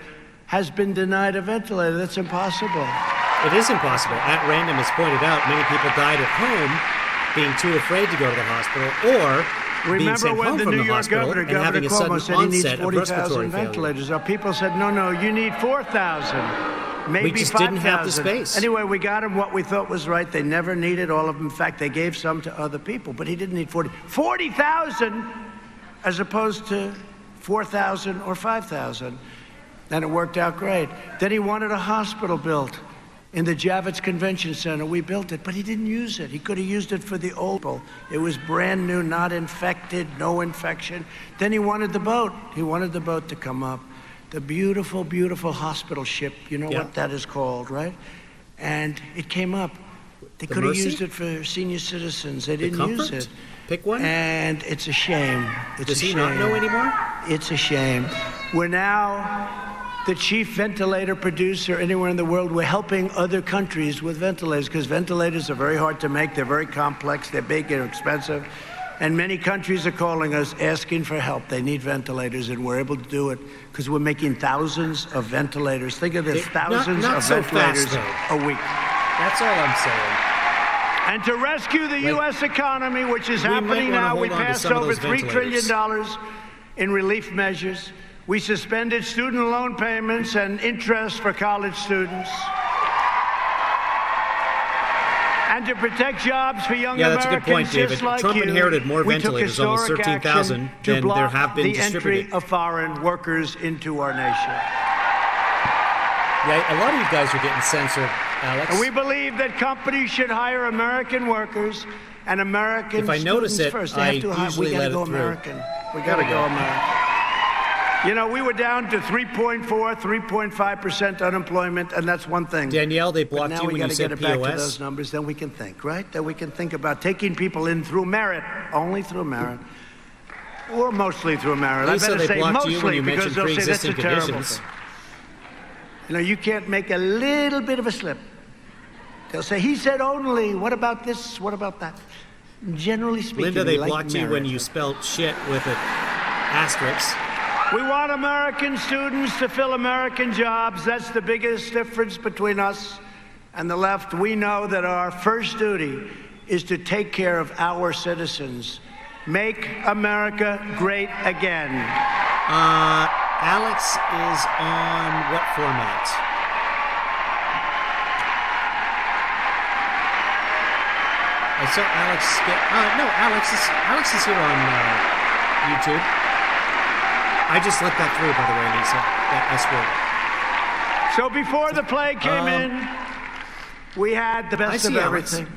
has been denied a ventilator. That's impossible. It is impossible. At Random has pointed out, many people died at home being too afraid to go to the hospital or being sent home from the hospital and having a sudden onset of respiratory failure. Ventilators. Our people said, no, you need 4,000, maybe 5,000. We just didn't have the space. Anyway, we got them what we thought was right. They never needed all of them. In fact, they gave some to other people, but he didn't need 40,000 as opposed to 4,000 or 5,000. And it worked out great. Then he wanted a hospital built in the Javits Convention Center. We built it, but he didn't use it. He could have used it for the old people. It was brand new, not infected, no infection. Then he wanted the boat. He wanted the boat to come up. The beautiful, beautiful hospital ship. You know what that is called, right? And it came up. They could have used it for senior citizens. They didn't use it. Pick one. And it's a shame. Does he not know anymore? It's a shame. We're now the chief ventilator producer anywhere in the world. We're helping other countries with ventilators because ventilators are very hard to make. They're very complex. They're big and expensive. And many countries are calling us asking for help. They need ventilators, and we're able to do it because we're making thousands of ventilators. Think of this, thousands of ventilators a week. That's all I'm saying. And to rescue the U.S. economy, which is happening now, we passed over $3 trillion in relief measures. We suspended student loan payments and interest for college students. And to protect jobs for young Americans, that's a good point, David. Like Trump inherited more ventilators, almost 13,000, than there have been distributed. Entry of foreign workers into our nation. Yeah, a lot of you guys are getting censored, Alex. And we believe that companies should hire American workers and American students first. They have to usually let it through. American. We got to go American. You know, we were down to 3.4, 3.5% unemployment, and that's one thing. Danielle, they blocked you when you said POS. Now we got to get it back to those numbers, then we can think, right? Then we can think about taking people in through merit, only through merit, or mostly through merit. Lisa, I better they say blocked you when mostly you because mentioned they'll say that's a pre-existing terrible conditions. thing. You know, you can't make a little bit of a slip. They'll say, he said only. What about this? What about that? Generally speaking, Linda, they blocked you when you spelled shit with an asterisk. We want American students to fill American jobs. That's the biggest difference between us and the left. We know that our first duty is to take care of our citizens. Make America great again. Alex is on what format? I saw Alex Alex is here on YouTube. I just let that through, by the way, Lisa. That S word. So before the plague came in, we had the best of everything.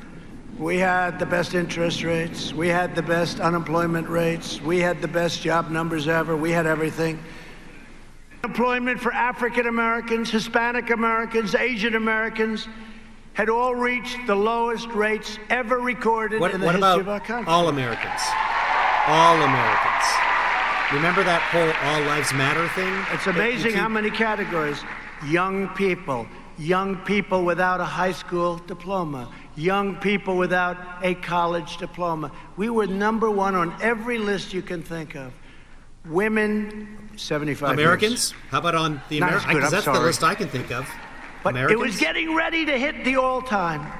We had the best interest rates. We had the best unemployment rates. We had the best job numbers ever. We had everything. Employment for African Americans, Hispanic Americans, Asian Americans had all reached the lowest rates ever recorded in the history of our country. All Americans? All Americans. Remember that whole All Lives Matter thing? It's amazing how many categories. Young people without a high school diploma, young people without a college diploma. We were number one on every list you can think of. Women, 75 Americans? years. How about on the Americans? Because that's the list I can think of. But Americans? It was getting ready to hit the all-time.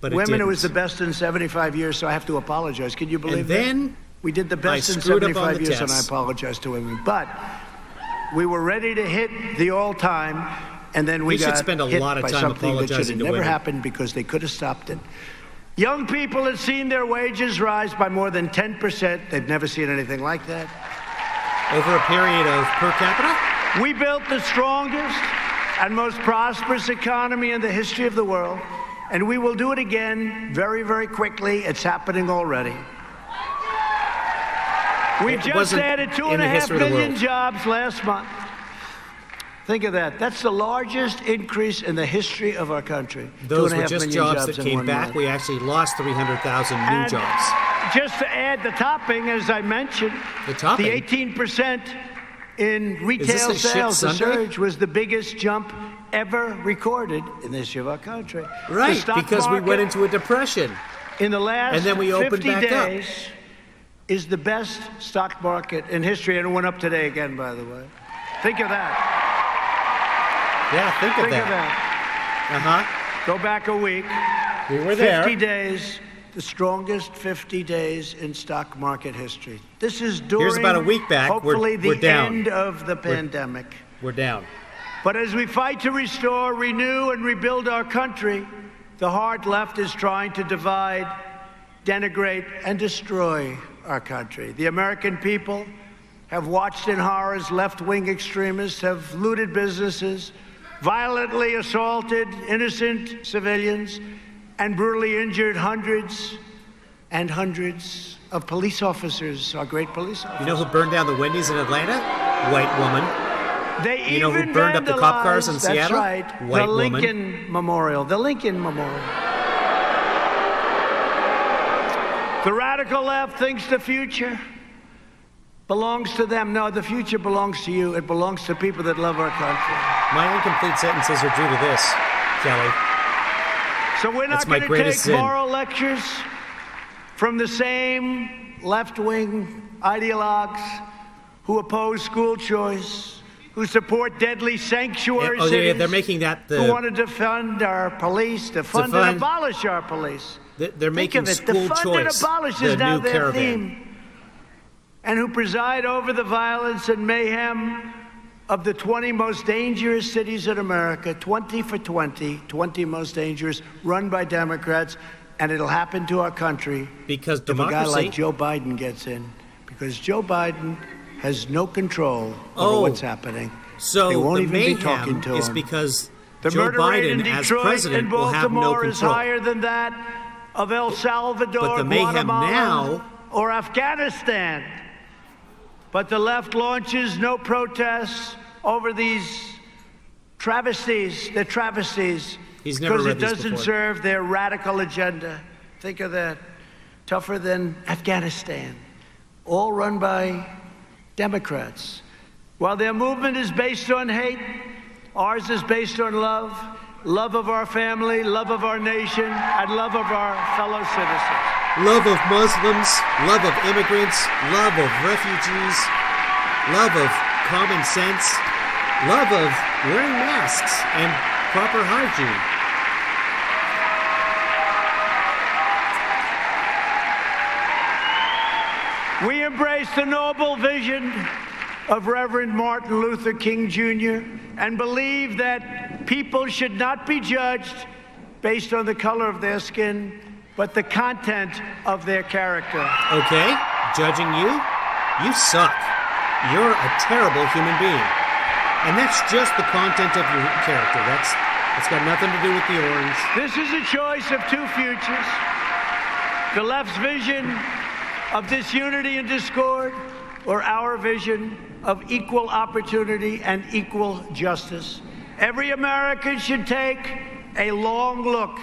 But Women, it was the best in 75 years, so I have to apologize. Can you believe that? And then we did the best in 75 years, and I apologize to women. But we were ready to hit the all-time, and then we got spend a hit lot of by time something that should apologizing have to never women. happened because they could have stopped it. Young people had seen their wages rise by more than 10%. They've never seen anything like that. Over a period of per capita? We built the strongest and most prosperous economy in the history of the world, and we will do it again very, very quickly. It's happening already. We just added 2.5 million jobs last month. Think of that. That's the largest increase in the history of our country. Those were just jobs that came back. We actually lost 300,000 new jobs. Just to add the topping, as I mentioned, the 18% in retail sales, the surge was the biggest jump ever recorded in the history of our country. Right, The stock because we market went into a depression. in the last and then we opened 50 back up. days is the best stock market in history, and it went up today again, by the way. Think of that. Yeah, think of Think of that. Uh-huh. Go back a week. We were there. 50 days, the strongest 50 days in stock market history. This is during, Here's about a week back. hopefully, We're the down. end of the pandemic. We're down. But as we fight to restore, renew, and rebuild our country, the hard left is trying to divide, denigrate, and destroy our country. The American people have watched in horror as left-wing extremists have looted businesses, violently assaulted innocent civilians, and brutally injured hundreds and hundreds of police officers, our great police officers. You know who burned down the Wendy's in Atlanta? White woman. They You know who even burned up the cop cars in vandalized, Seattle? That's right. White the woman. Lincoln Memorial. The Lincoln Memorial. The radical left thinks the future belongs to them. No, the future belongs to you. It belongs to people that love our country. My incomplete sentences are due to this, Kelly. So we're That's not my going to greatest take sin. moral lectures from the same left-wing ideologues who oppose school choice, who support deadly sanctuary cities, they're making that who want the. to defund our police, defund and abolish our police. They're Think making of it. school Defund choice and abolish the is now new their caravan. theme. And who preside over the violence and mayhem of the 20 most dangerous cities in America, 20 for 20, 20 most dangerous, run by Democrats, and it'll happen to our country Because if a guy democracy. like Joe Biden gets in. Because Joe Biden has no control Oh, over what's happening. So they won't the even be talking mayhem to is him. because The Joe murder rate in Biden, as Detroit president, and will have no Baltimore is control. higher than that of El Salvador, But the mayhem Guatemala, now- or Afghanistan. But the left launches no protests over these travesties. They're travesties. He's never because read it these doesn't before. serve their radical agenda. Think of that. Tougher than Afghanistan. All run by Democrats. While their movement is based on hate, ours is based on love. Love of our family, love of our nation, and love of our fellow citizens. Love of Muslims, love of immigrants, love of refugees, love of common sense, love of wearing masks and proper hygiene. We embrace the noble vision of Reverend Martin Luther King Jr. and believe that people should not be judged based on the color of their skin, but the content of their character. Okay, judging you? You suck. You're a terrible human being. And that's just the content of your character. It's got nothing to do with the orange. This is a choice of two futures. The left's vision of disunity and discord, or our vision of equal opportunity and equal justice. Every American should take a long look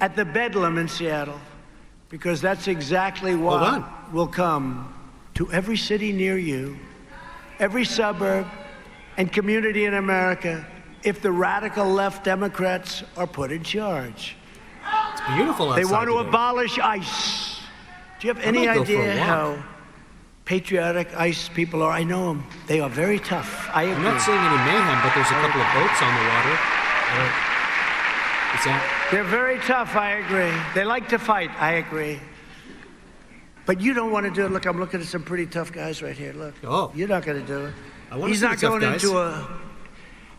at the bedlam in Seattle, because that's exactly what will come to every city near you, every suburb and community in America, if the radical left Democrats are put in charge. It's beautiful outside They want to today. abolish ICE. Do you have any might go for a idea walk. how patriotic ICE people are? I know them. They are very tough. I agree. I'm not seeing any mayhem, but there's a couple of boats on the water. Is that? They're very tough. I agree. They like to fight. I agree. But you don't want to do it. Look, I'm looking at some pretty tough guys right here. Look. Oh. You're not going to do it. I want to He's see the not tough going guys.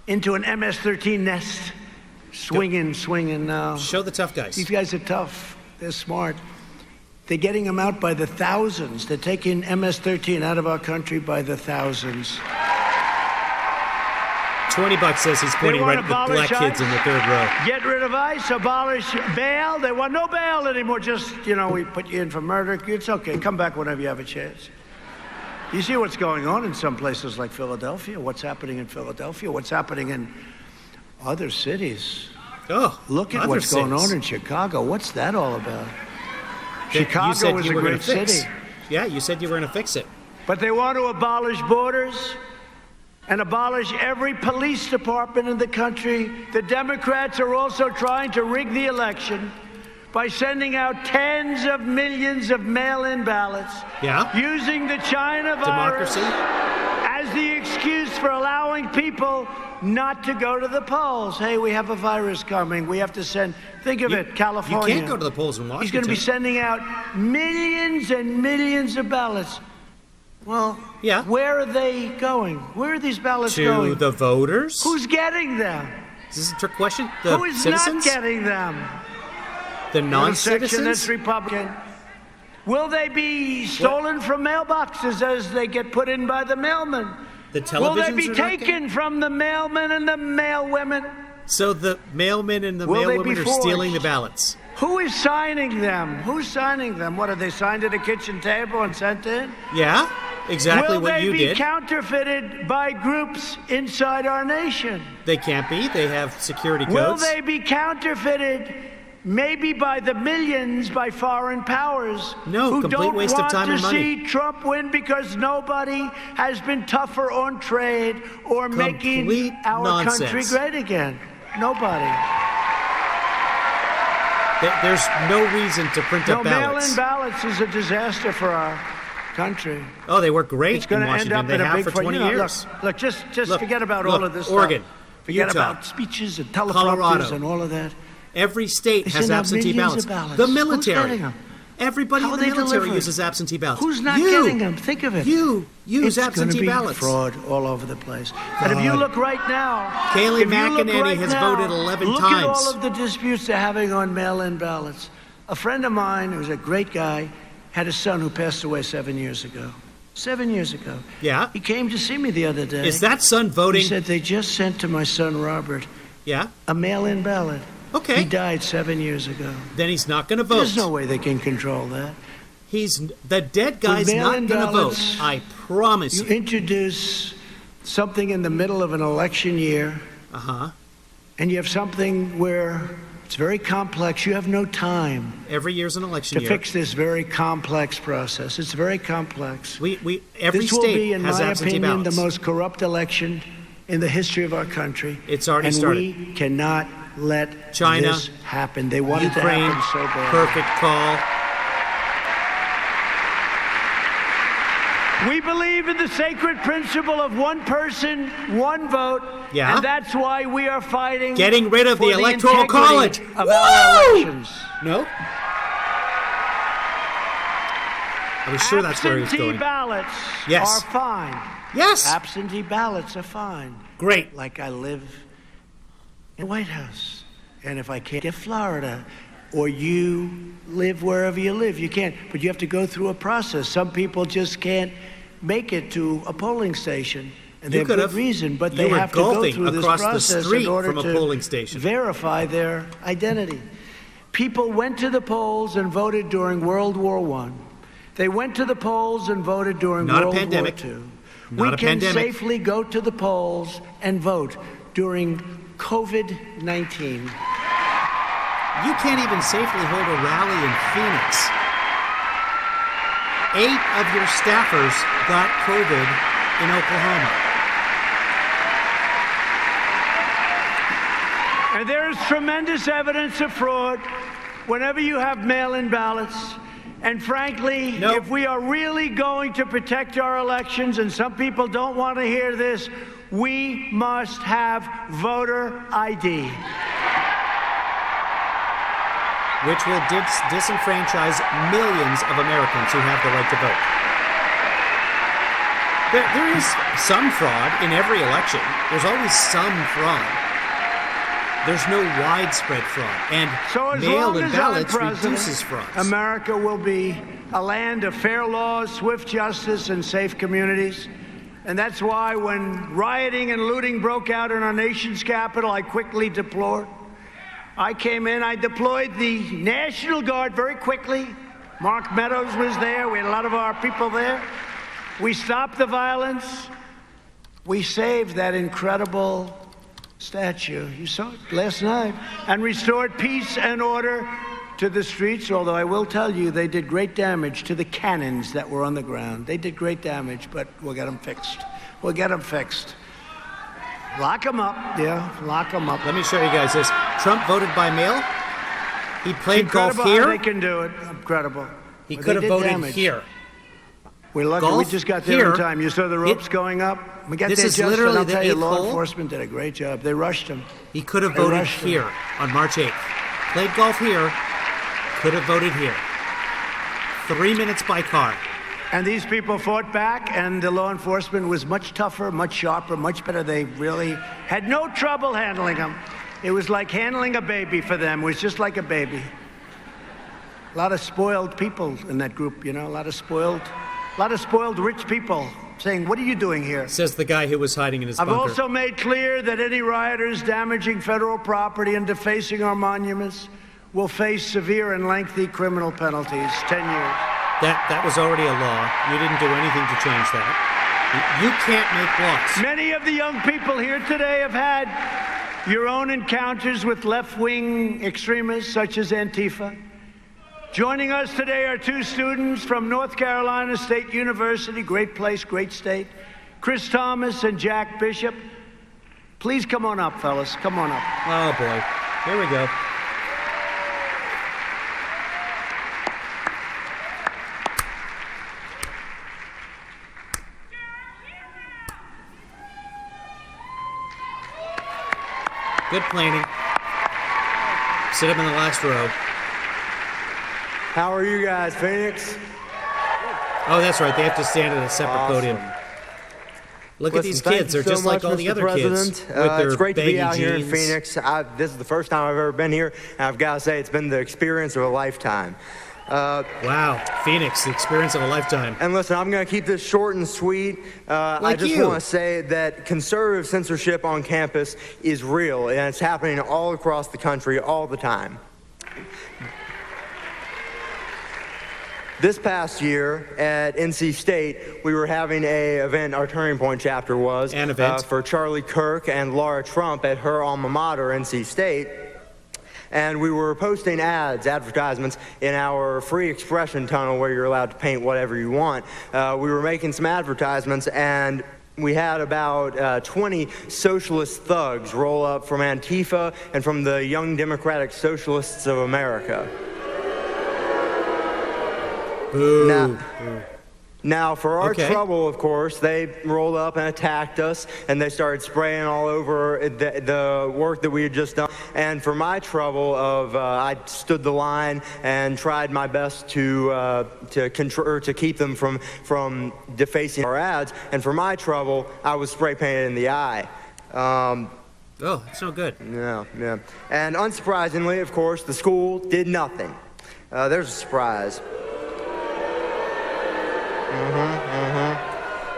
into an MS-13 nest, swinging. No. Show the tough guys. These guys are tough. They're smart. They're getting them out by the thousands. They're taking MS-13 out of our country by the thousands. $20 says he's pointing right at the black kids in the third row. Get rid of ICE, abolish bail. They want no bail anymore. Just, we put you in for murder. It's okay. Come back whenever you have a chance. You see what's going on in some places like Philadelphia, what's happening in Philadelphia, what's happening in other cities. Oh, Look at other what's going cities. on in Chicago. What's that all about? That you Chicago said is you a were gonna great fix. city. Yeah, you said you were going to fix it. But they want to abolish borders and abolish every police department in the country. The Democrats are also trying to rig the election by sending out tens of millions of mail-in ballots, using the China virus as the excuse for allowing people not to go to the polls. Hey, we have a virus coming. We have to send. Think of it, California. You can't go to the polls in Washington. He's going to be sending out millions and millions of ballots. Well, where are they going? Where are these ballots going? To the voters? Who's getting them? Is this a trick question? The Who is citizens? not getting them? The non-citizens? Section that's Republican. Will they be stolen from mailboxes as they get put in by the mailman? The televisions Will they be taken from the mailmen and the mailwomen? So the mailmen and the mailwomen are stealing the ballots. Who is signing them? Who's signing them? What, are they signed at a kitchen table and sent in? Yeah, exactly what you did. Will they be counterfeited by groups inside our nation? They can't be. They have security codes. Will they be counterfeited maybe by the millions by foreign powers who don't want to see Trump win because nobody has been tougher on trade or making our country great again? Nobody. There's no reason to print up ballots. Mail-in ballots is a disaster for our country. Oh, they work great it's going in to Washington. End up in they a have big for 20 years. Look, just forget about all of this Oregon, stuff. Forget Utah, about speeches and teleprompters Colorado, and all of that. Every state has absentee ballots. The military. Who's getting them? Everybody in the military uses absentee ballots. Who's not getting them? Think of it. You use absentee ballots. It's going to be fraud all over the place. And if you look right now, Kayleigh McEnany has voted 11 times. Look at all of the disputes they're having on mail-in ballots. A friend of mine, who's a great guy, had a son who passed away 7 years ago. 7 years ago. Yeah. He came to see me the other day. Is that son voting? He said they just sent to my son Robert a mail-in ballot. Okay. He died 7 years ago. Then he's not going to vote. There's no way they can control that. The dead guy's not going to vote. I promise you. You introduce something in the middle of an election year. And you have something where it's very complex. You have no time. Every year's an election year. To fix this very complex process. It's very complex. Every this will state be, in has my absentee opinion, ballots. the most corrupt election in the history of our country. It's already started. And we cannot let China, this happen. They want Ukraine, it to happen so bad. Perfect call. We believe in the sacred principle of one person, one vote. Yeah. And that's why we are fighting. Getting rid of the Electoral College. Of our elections. No? I was sure that's where he was going. Absentee ballots are fine. Yes. Absentee ballots are fine. Great. Like I live in the White House. And if I can't get Florida, or you live wherever you live, you can't. But you have to go through a process. Some people just can't make it to a polling station. And they have good reason, but they have to go through this process in order to verify their identity. People went to the polls and voted during World War I. They went to the polls and voted during World War II. We can safely go to the polls and vote during COVID-19. You can't even safely hold a rally in Phoenix. 8 of your staffers got COVID in Oklahoma. And there is tremendous evidence of fraud whenever you have mail-in ballots. And frankly, if we are really going to protect our elections, and some people don't want to hear this, we must have voter ID. Which will disenfranchise millions of Americans who have the right to vote. There is some fraud in every election. There's always some fraud. There's no widespread fraud. And mail-in ballots reduces fraud. America will be a land of fair laws, swift justice, and safe communities. And that's why when rioting and looting broke out in our nation's capital, I quickly deplored. I came in, I deployed the National Guard very quickly. Mark Meadows was there. We had a lot of our people there. We stopped the violence. We saved that incredible statue. You saw it last night. And restored peace and order to the streets, although I will tell you they did great damage to the cannons that were on the ground. They did great damage, but we'll get them fixed. We'll get them fixed. Lock him up. Yeah, lock him up. Let me show you guys this. Trump voted by mail. He played golf Incredible here. how they can do it. Incredible. He Well, could they have did voted damage. here. We're lucky Golf we just got there here. in time. You saw the ropes going up? We got This there is just, literally and I'll the tell you, eighth law hole. enforcement did a great job. They rushed him. He could have They voted rushed him. here on March 8th. Played golf here. Could have voted here. 3 minutes by car. And these people fought back, and the law enforcement was much tougher, much sharper, much better. They really had no trouble handling him. It was like handling a baby for them. It was just like a baby. A lot of spoiled people in that group, you know, a lot of spoiled rich people saying, "What are you doing here?" Says the guy who was hiding in his I've bunker. also made clear that any rioters damaging federal property and defacing our monuments will face severe and lengthy criminal penalties, 10 years. That was already a law. You didn't do anything to change that. You can't make laws. Many of the young people here today have had your own encounters with left-wing extremists such as Antifa. Joining us today are two students from North Carolina State University, great place, great state, Chris Thomas and Jack Bishop. Please come on up, fellas. Come on up. Oh, boy. Here we go. Good planning. Sit up in the last row. How are you guys, Phoenix? Oh, that's right. They have to stand at a separate podium. Look at these kids. They're just like all the other kids with their It's great to baggy be out here in jeans. Phoenix. This is the first time I've ever been here, and I've got to say it's been the experience of a lifetime. Wow, Phoenix, the experience of a lifetime. And listen, I'm going to keep this short and sweet. I Like just you. want to say that conservative censorship on campus is real, and it's happening all across the country all the time. This past year at NC State, we were having a event, our Turning Point chapter was, An event. for Charlie Kirk and Laura Trump at her alma mater, NC State. And we were posting advertisements in our free expression tunnel where you're allowed to paint whatever you want. We were making some advertisements, and we had about 20 socialist thugs roll up from Antifa and from the Young Democratic Socialists of America. Boo. Now, for our Okay. trouble, of course, they rolled up and attacked us, and they started spraying all over the work that we had just done. And for my trouble, I stood the line and tried my best to keep them from defacing our ads. And for my trouble, I was spray painted in the eye. Oh, that's no good. Yeah. And unsurprisingly, of course, the school did nothing. There's a surprise.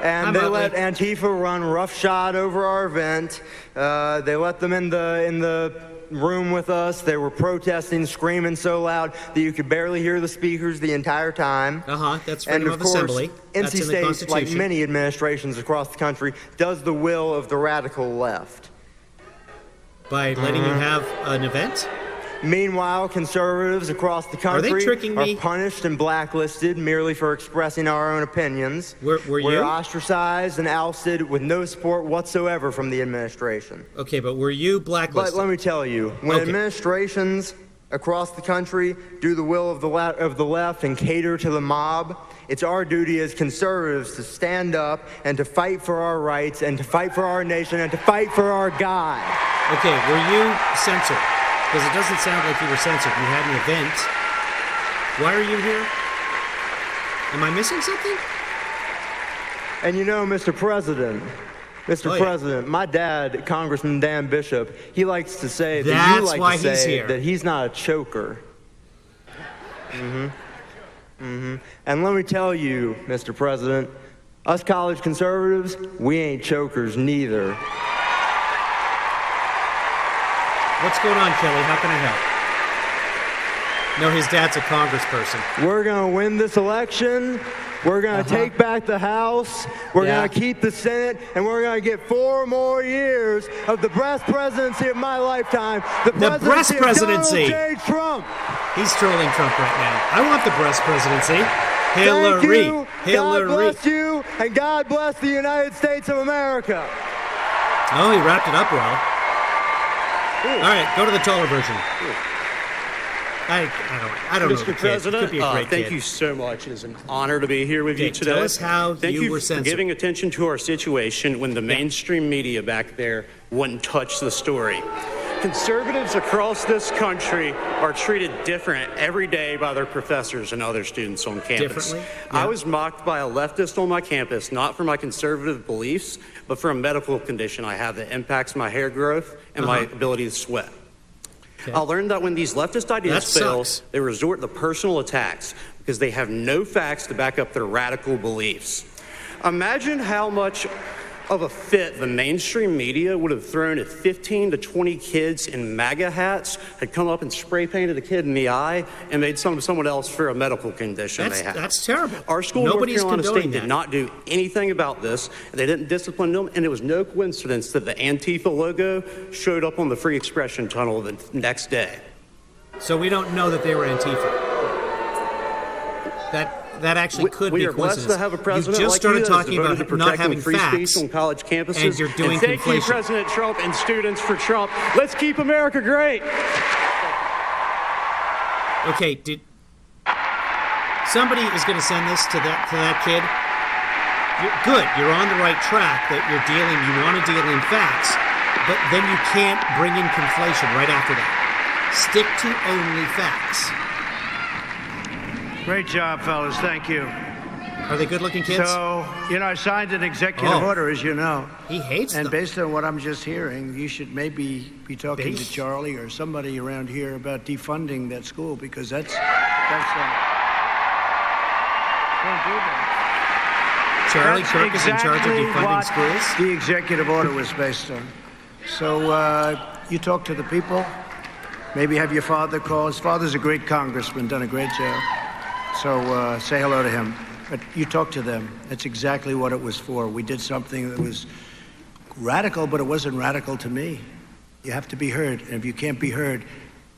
And Hi, they Motley. let Antifa run roughshod over our event. They let them in the room with us. They were protesting, screaming so loud that you could barely hear the speakers the entire time. That's And freedom of of assembly. course, That's NC in the State, like Constitution. many administrations across the country, does the will of the radical left. By letting you have an event? Meanwhile, conservatives across the country Are they tricking me? punished and blacklisted merely for expressing our own opinions. Were you? We're ostracized and ousted with no support whatsoever from the administration. Okay, but were you But blacklisted? let me tell you, when Okay. administrations across the country do the will of the left and cater to the mob, it's our duty as conservatives to stand up and to fight for our rights and to fight for our nation and to fight for our God. Okay, were you censored? Because it doesn't sound like you were censored. You had an event. Why are you here? Am I missing something? And you know, Mr. President, Oh, yeah. President, my dad, Congressman Dan Bishop, he likes to say that That's you like why to he's say here. that he's not a choker. And let me tell you, Mr. President, us college conservatives, we ain't chokers neither. What's going on, Kelly? How can I help? No, his dad's a congressperson. We're going to win this election. We're going to take back the House. We're Yeah. going to keep the Senate. And we're going to get 4 more years of the best presidency of my lifetime. The breast presidency. Of Donald J. Trump. He's trolling Trump right now. I want the breast presidency. Thank Hillary. you. God Hillary. bless you. And God bless the United States of America. Oh, he wrapped it up well. Ooh. All right, go to the taller version. I don't know. Mr. President, Could be a great thank kid. you so much. It is an honor to be here with you today. Tell us how thank you you were for censored. giving attention to our situation when the mainstream media back there wouldn't touch the story. Conservatives across this country are treated different every day by their professors and other students on campus. Differently? I Yeah. was mocked by a leftist on my campus, not for my conservative beliefs, but for a medical condition I have that impacts my hair growth and my ability to sweat. Okay. I learned that when these leftist ideas That fail, sucks. they resort to personal attacks because they have no facts to back up their radical beliefs. Imagine how much of a fit the mainstream media would have thrown if 15 to 20 kids in MAGA hats had come up and spray painted a kid in the eye and made someone else for a medical condition they had. That's terrible. Our school, Nobody's North Carolina condoning State, that. did not do anything about this. They didn't discipline them, and it was no coincidence that the Antifa logo showed up on the Free Expression Tunnel the next day. So we don't know that they were Antifa. That actually could we be are blessed coincidence. to have a president You just like started you that is talking devoted about to not protecting having free facts, speech on college campuses. and you're doing thank you, conflation. President Trump and students for Trump. Let's keep America great. Okay, somebody is going to send this to that kid. Good, you're on the right track. That you want to deal in facts, but then you can't bring in conflation right after that. Stick to only facts. Great job, fellas. Thank you. Are they good-looking kids? So, I signed an executive order, as you know. He hates And them. based on what I'm just hearing, you should maybe be talking to Charlie or somebody around here about defunding that school, because don't do that. Charlie That's Kirk is in charge of exactly defunding what schools? the executive order was based on. So you talk to the people. Maybe have your father call. His father's a great congressman, done a great job. So say hello to him. But you talk to them. That's exactly what it was for. We did something that was radical, but it wasn't radical to me. You have to be heard. And if you can't be heard,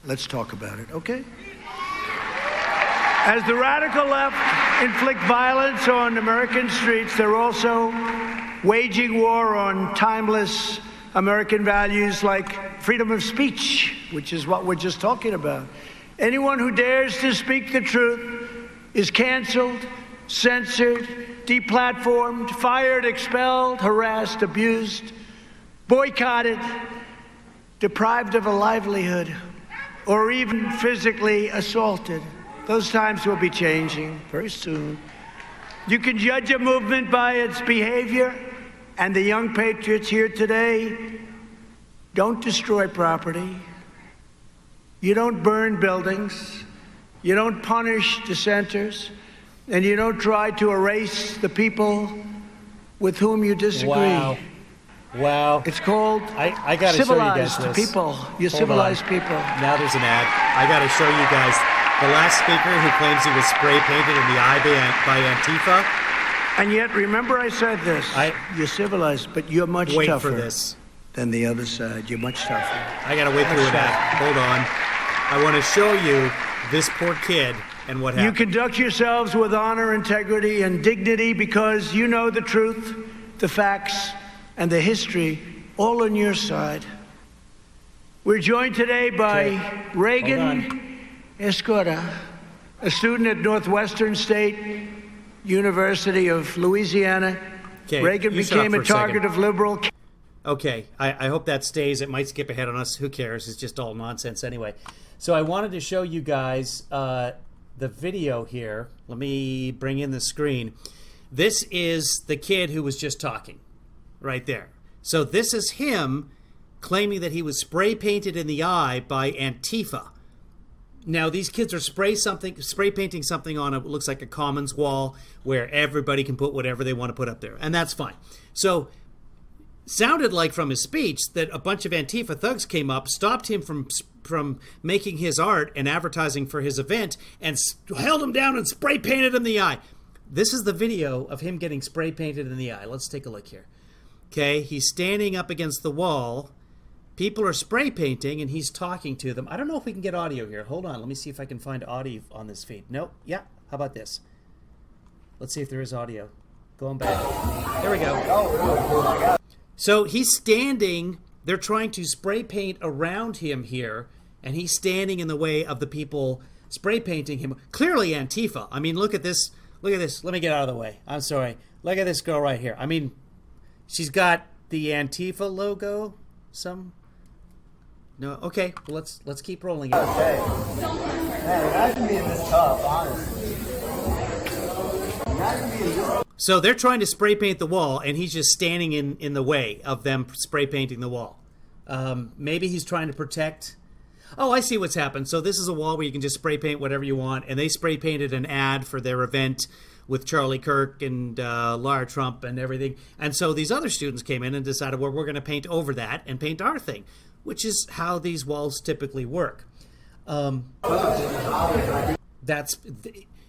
let's talk about it, okay? As the radical left inflict violence on American streets, they're also waging war on timeless American values like freedom of speech, which is what we're just talking about. Anyone who dares to speak the truth is canceled, censored, deplatformed, fired, expelled, harassed, abused, boycotted, deprived of a livelihood, or even physically assaulted. Those times will be changing very soon. You can judge a movement by its behavior, and the young patriots here today don't destroy property. You don't burn buildings. You don't punish dissenters. And you don't try to erase the people with whom you disagree. Wow. It's called I got to show you guys civilized this. people. You're Hold civilized on. people. Now there's an ad. I got to show you guys the last speaker who claims he was spray painted in the eye by Antifa. And yet, remember I said this. You're civilized, but you're much Wait tougher for this. than the other side. You're much tougher. I got to wait through an ad. Hold on. I want to show you this poor kid and what You happened. conduct yourselves with honor, integrity, and dignity because you know the truth, the facts, and the history all on your side. We're joined today by Reagan Escota, a student at Northwestern State University of Louisiana. Okay, Reagan you stop became for a a second. target of liberal. Okay, I hope that stays. It might skip ahead on us. Who cares? It's just all nonsense anyway. So I wanted to show you guys the video here. Let me bring in the screen. This is the kid who was just talking right there. So this is him claiming that he was spray painted in the eye by Antifa. Now these kids are spray painting something on what looks like a commons wall where everybody can put whatever they want to put up there, and that's fine. So sounded like from his speech that a bunch of Antifa thugs came up, stopped him from making his art and advertising for his event, and held him down and spray painted him in the eye. This is the video of him getting spray painted in the eye. Let's take a look here. Okay, he's standing up against the wall. People are spray painting, and he's talking to them. I don't know if we can get audio here. Hold on. Let me see if I can find audio on this feed. Nope. Yeah. How about this? Let's see if there is audio. Going back. There we go. So he's standing, they're trying to spray paint around him here, and he's standing in the way of the people spray painting him. Clearly Antifa. I mean, look at this. Look at this. Let me get out of the way. I'm sorry. Look at this girl right here. I mean, she's got the Antifa logo. No, okay. Well, let's keep rolling it. Okay. Man, imagine being this tough, honestly. Imagine being this. So they're trying to spray paint the wall, and he's just standing in the way of them spray painting the wall. Maybe he's trying to protect. Oh, I see what's happened. So this is a wall where you can just spray paint whatever you want, and they spray painted an ad for their event with Charlie Kirk and Lara Trump and everything. And so these other students came in and decided, well, we're going to paint over that and paint our thing, which is how these walls typically work.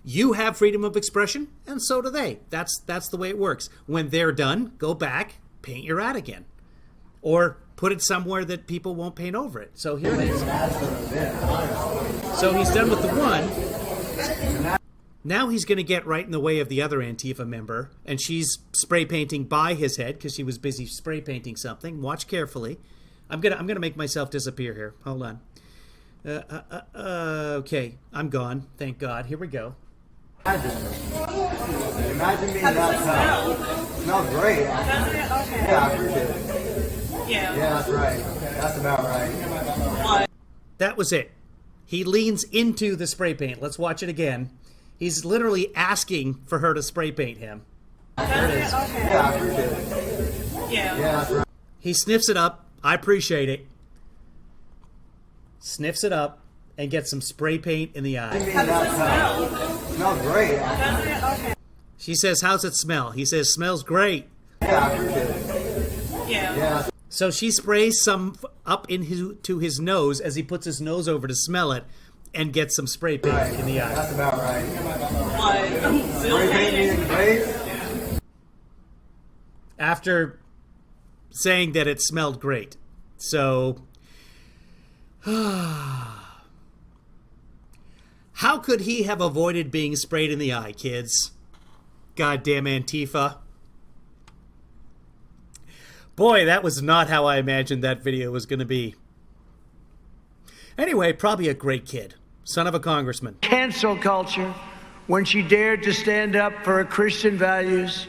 You have freedom of expression, and so do they. That's the way it works. When they're done, go back, paint your ad again. Or put it somewhere that people won't paint over it. So here it is. So he's done with the one. Now he's going to get right in the way of the other Antifa member, and she's spray painting by his head because she was busy spray painting something. Watch carefully. I'm gonna make myself disappear here. Hold on. Okay, I'm gone. Thank God. Here we go. Imagine being that tough. Smells great. Yeah, I appreciate it. Yeah, that's right. That's about right. That was it. He leans into the spray paint. Let's watch it again. He's literally asking for her to spray paint him. There it is. Yeah, I appreciate it. Yeah, that's right. He sniffs it up. I appreciate it. Sniffs it up and gets some spray paint in the eye. Smells great. She says, how's it smell? He says, smells great. Yeah, I appreciate it. Yeah. So she sprays some up to his nose as he puts his nose over to smell it and gets some spray paint in the eye. That's about right. Spray painting great. After saying that it smelled great. So, how could he have avoided being sprayed in the eye, kids? Goddamn Antifa. Boy, that was not how I imagined that video was going to be. Anyway, probably a great kid. Son of a congressman. Cancel culture when she dared to stand up for her Christian values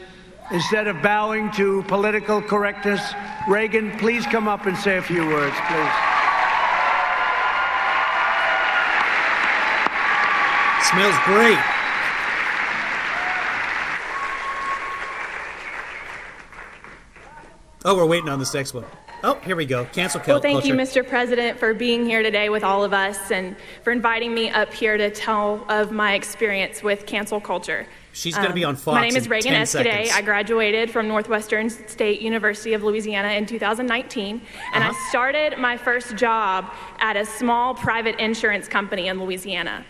instead of bowing to political correctness. Reagan, please come up and say a few words, please. Smells great. Oh, we're waiting on this next one. Oh, here we go. Cancel culture. Well, thank you, Mr. President, for being here today with all of us and for inviting me up here to tell of my experience with cancel culture. She's going to be on Fox. My name is Reagan 10 Escaday. seconds. I graduated from Northwestern State University of Louisiana in 2019, and I started my first job at a small private insurance company in Louisiana.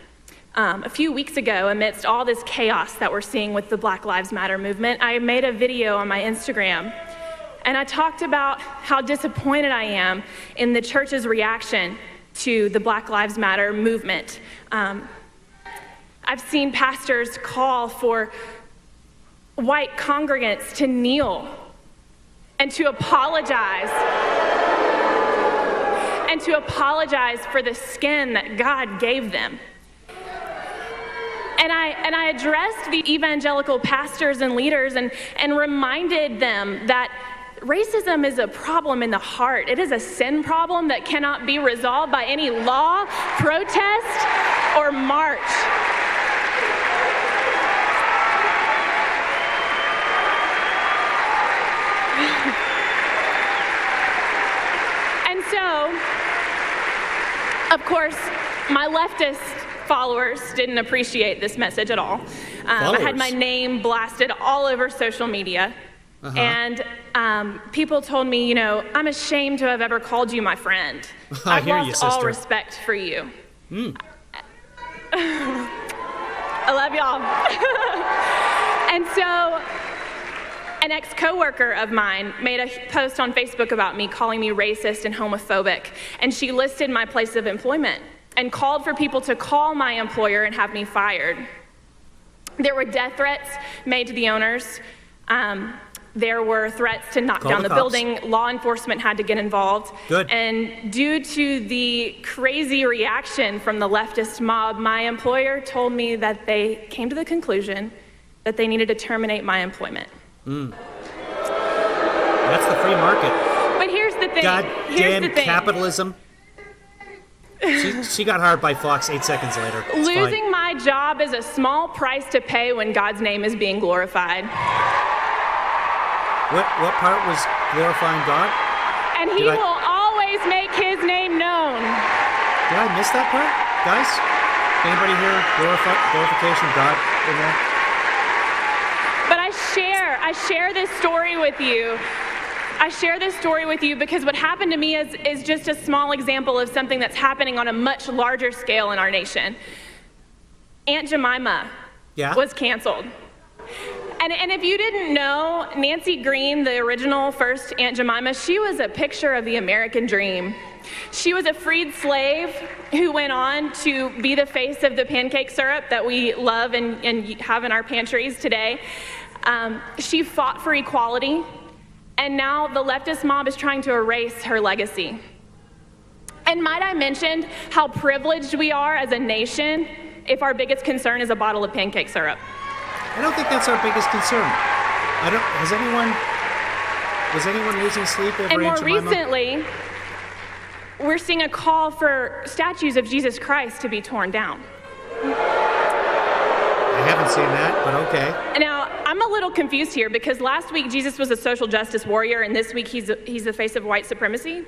A few weeks ago, amidst all this chaos that we're seeing with the Black Lives Matter movement, I made a video on my Instagram, and I talked about how disappointed I am in the church's reaction to the Black Lives Matter movement. I've seen pastors call for white congregants to kneel and to apologize for the skin that God gave them. And I addressed the evangelical pastors and leaders and reminded them that racism is a problem in the heart. It is a sin problem that cannot be resolved by any law, protest, or march. And so, of course, my leftist followers didn't appreciate this message at all. I had my name blasted all over social media. And people told me, you know, I'm ashamed to have ever called you my friend. I've lost all respect for you. I love y'all. And so an ex-coworker of mine made a post on Facebook about me, calling me racist and homophobic. And she listed my place of employment and called for people to call my employer and have me fired. There were death threats made to the owners. There were threats to knock Call down the the cops. building. Law enforcement had to get involved. Good. And due to the crazy reaction from the leftist mob, my employer told me that they came to the conclusion that they needed to terminate my employment. That's the free market. But here's the thing. Goddamn capitalism. She got hired by Fox 8 seconds later. It's Losing fine. my job is a small price to pay when God's name is being glorified. What part was glorifying God? And he Did I- will always make his name known. Did I miss that part, guys? Anybody here glorification of God in there? But I share this story with you. I share this story with you because what happened to me is just a small example of something that's happening on a much larger scale in our nation. Aunt Jemima was canceled. And if you didn't know, Nancy Green, the original first Aunt Jemima, she was a picture of the American dream. She was a freed slave who went on to be the face of the pancake syrup that we love and have in our pantries today. She fought for equality, and now the leftist mob is trying to erase her legacy. And might I mention how privileged we are as a nation if our biggest concern is a bottle of pancake syrup? I don't think that's our biggest concern. Was anyone losing sleep over And more Aunt Jemima? recently, we're seeing a call for statues of Jesus Christ to be torn down. I haven't seen that, but okay. Now, I'm a little confused here because last week Jesus was a social justice warrior, and this week he's the face of white supremacy.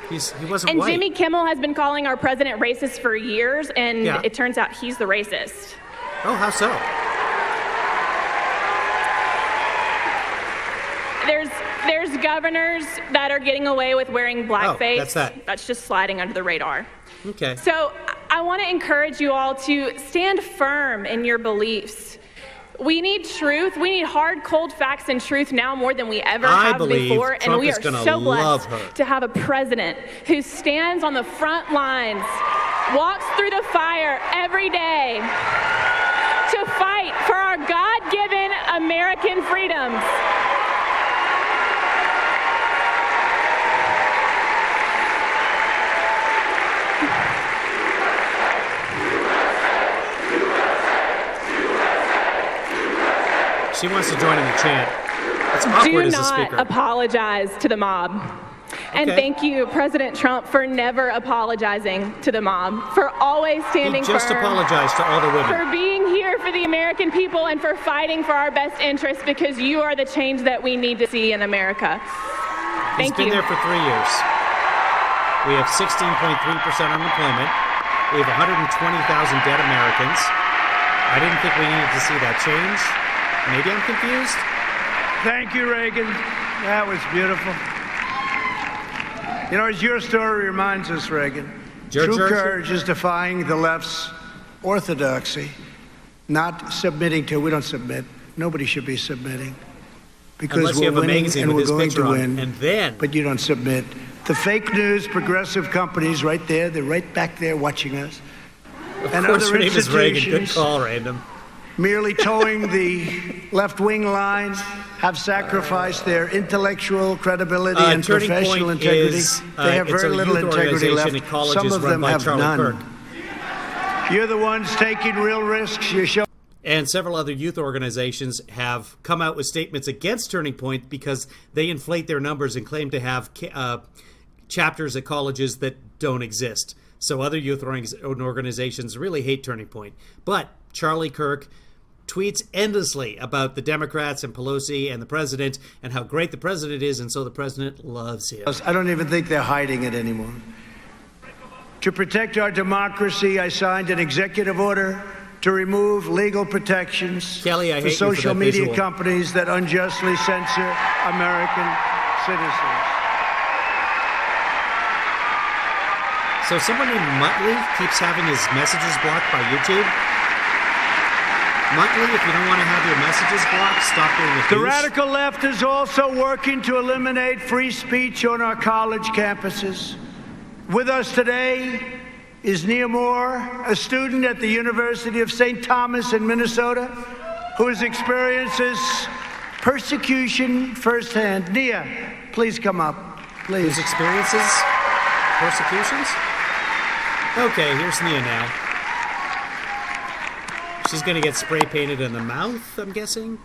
He wasn't And white. Jimmy Kimmel has been calling our president racist for years, and Yeah. it turns out he's the racist. Oh, how so? There's governors that are getting away with wearing blackface. that's that. That's just sliding under the radar. Okay. So I want to encourage you all to stand firm in your beliefs. We need truth. We need hard, cold facts and truth now more than we ever I have believe before. Trump And we is are gonna so love blessed her. to have a president who stands on the front lines, walks through the fire every day to fight for our God-given American freedoms. She wants to join in the chant. It's awkward Do as a not speaker. apologize to the mob. And Okay. thank you, President Trump, for never apologizing to the mob, for always He standing just firm, apologized to all the women. for being here for the American people, and for fighting for our best interests, because you are the change that we need to see in America. He's Thank been you. there for 3 years. We have 16.3% unemployment. We have 120,000 dead Americans. I didn't think we needed to see that change. Maybe I'm confused. Thank you, Reagan. That was beautiful. You know, as your story reminds us, Reagan, George true Churchill? courage is defying the left's orthodoxy, not submitting to. We don't submit. Nobody should be submitting. Because Unless you we're have a winning magazine and with we're his going picture to on it. win. And then, But you don't submit. The fake news, progressive companies right there, they're right back there watching us. of and course, other your name is Reagan. Good institutions- call, Random. Merely towing the left-wing line, have sacrificed their intellectual credibility and Turning professional Point integrity. is, They have it's very a little youth integrity organization left. at colleges Some of run them by have Charlie none. Kirk. You're the ones taking real risks. You're showing. And several other youth organizations have come out with statements against Turning Point because they inflate their numbers and claim to have chapters at colleges that don't exist. So other youth organizations really hate Turning Point. But Charlie Kirk tweets endlessly about the Democrats and Pelosi and the president and how great the president is, and so the president loves him. I don't even think they're hiding it anymore. To protect our democracy, I signed an executive order to remove legal protections Kelly, I for hate you for social that media visual. companies that unjustly censor American citizens. So someone named Muttley keeps having his messages blocked by YouTube. Muttley, if you don't want to have your messages blocked, stop being a The douche. radical left is also working to eliminate free speech on our college campuses. With us today is Nia Moore, a student at the University of St. Thomas in Minnesota, whose experiences persecution firsthand. Nia, please come up. Please. Whose experiences persecutions? Okay, here's Nia now. She's gonna get spray painted in the mouth, I'm guessing.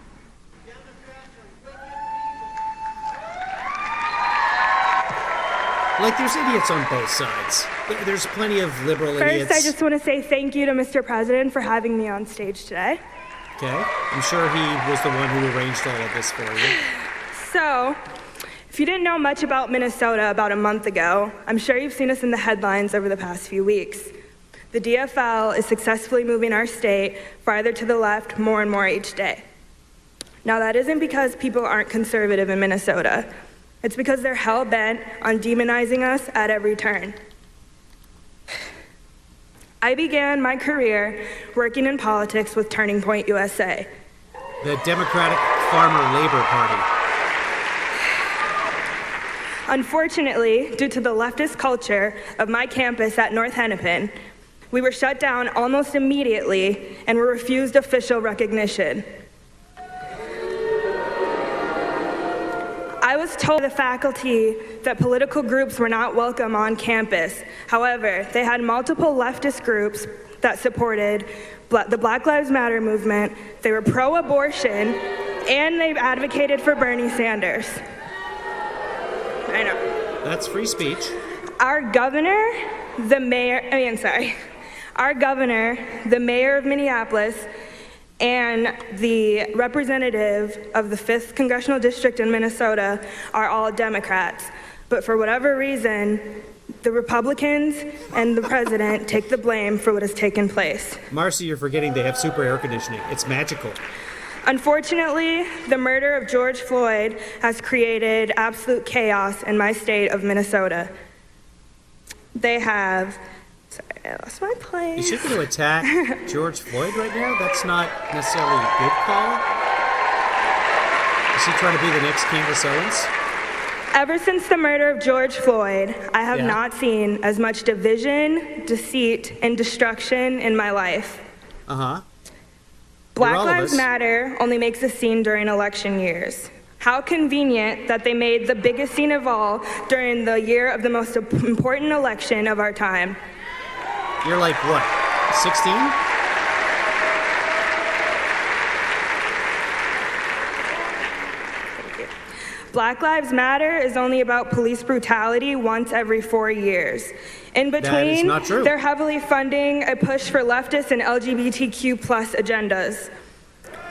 Like, there's idiots on both sides. There's plenty of liberal idiots. First, I just want to say thank you to Mr. President for having me on stage today. Okay, I'm sure he was the one who arranged all of this for you. So, if you didn't know much about Minnesota about a month ago, I'm sure you've seen us in the headlines over the past few weeks. The DFL is successfully moving our state farther to the left more and more each day. Now, that isn't because people aren't conservative in Minnesota. It's because they're hell-bent on demonizing us at every turn. I began my career working in politics with Turning Point USA. The Democratic Farmer Labor Party. Unfortunately, due to the leftist culture of my campus at North Hennepin, we were shut down almost immediately and were refused official recognition. I was told by the faculty that political groups were not welcome on campus. However, they had multiple leftist groups that supported the Black Lives Matter movement, they were pro-abortion, and they advocated for Bernie Sanders. I know. That's free speech. Our governor, the mayor of Minneapolis, and the representative of the 5th Congressional District in Minnesota are all Democrats. But for whatever reason, the Republicans and the president take the blame for what has taken place. Marcy, you're forgetting they have super air conditioning. It's magical. Unfortunately, the murder of George Floyd has created absolute chaos in my state of Minnesota. They have... Sorry, I lost my place. You should go to attack George Floyd right now? That's not necessarily a good call. Is he trying to be the next Candace Owens? Ever since the murder of George Floyd, I have not seen as much division, deceit, and destruction in my life. Uh-huh. Black Lives Matter only makes a scene during election years. How convenient that they made the biggest scene of all during the year of the most important election of our time. You're like, what, 16? Black Lives Matter is only about police brutality once every 4 years. In between, that is not true. They're heavily funding a push for leftist and LGBTQ+ agendas.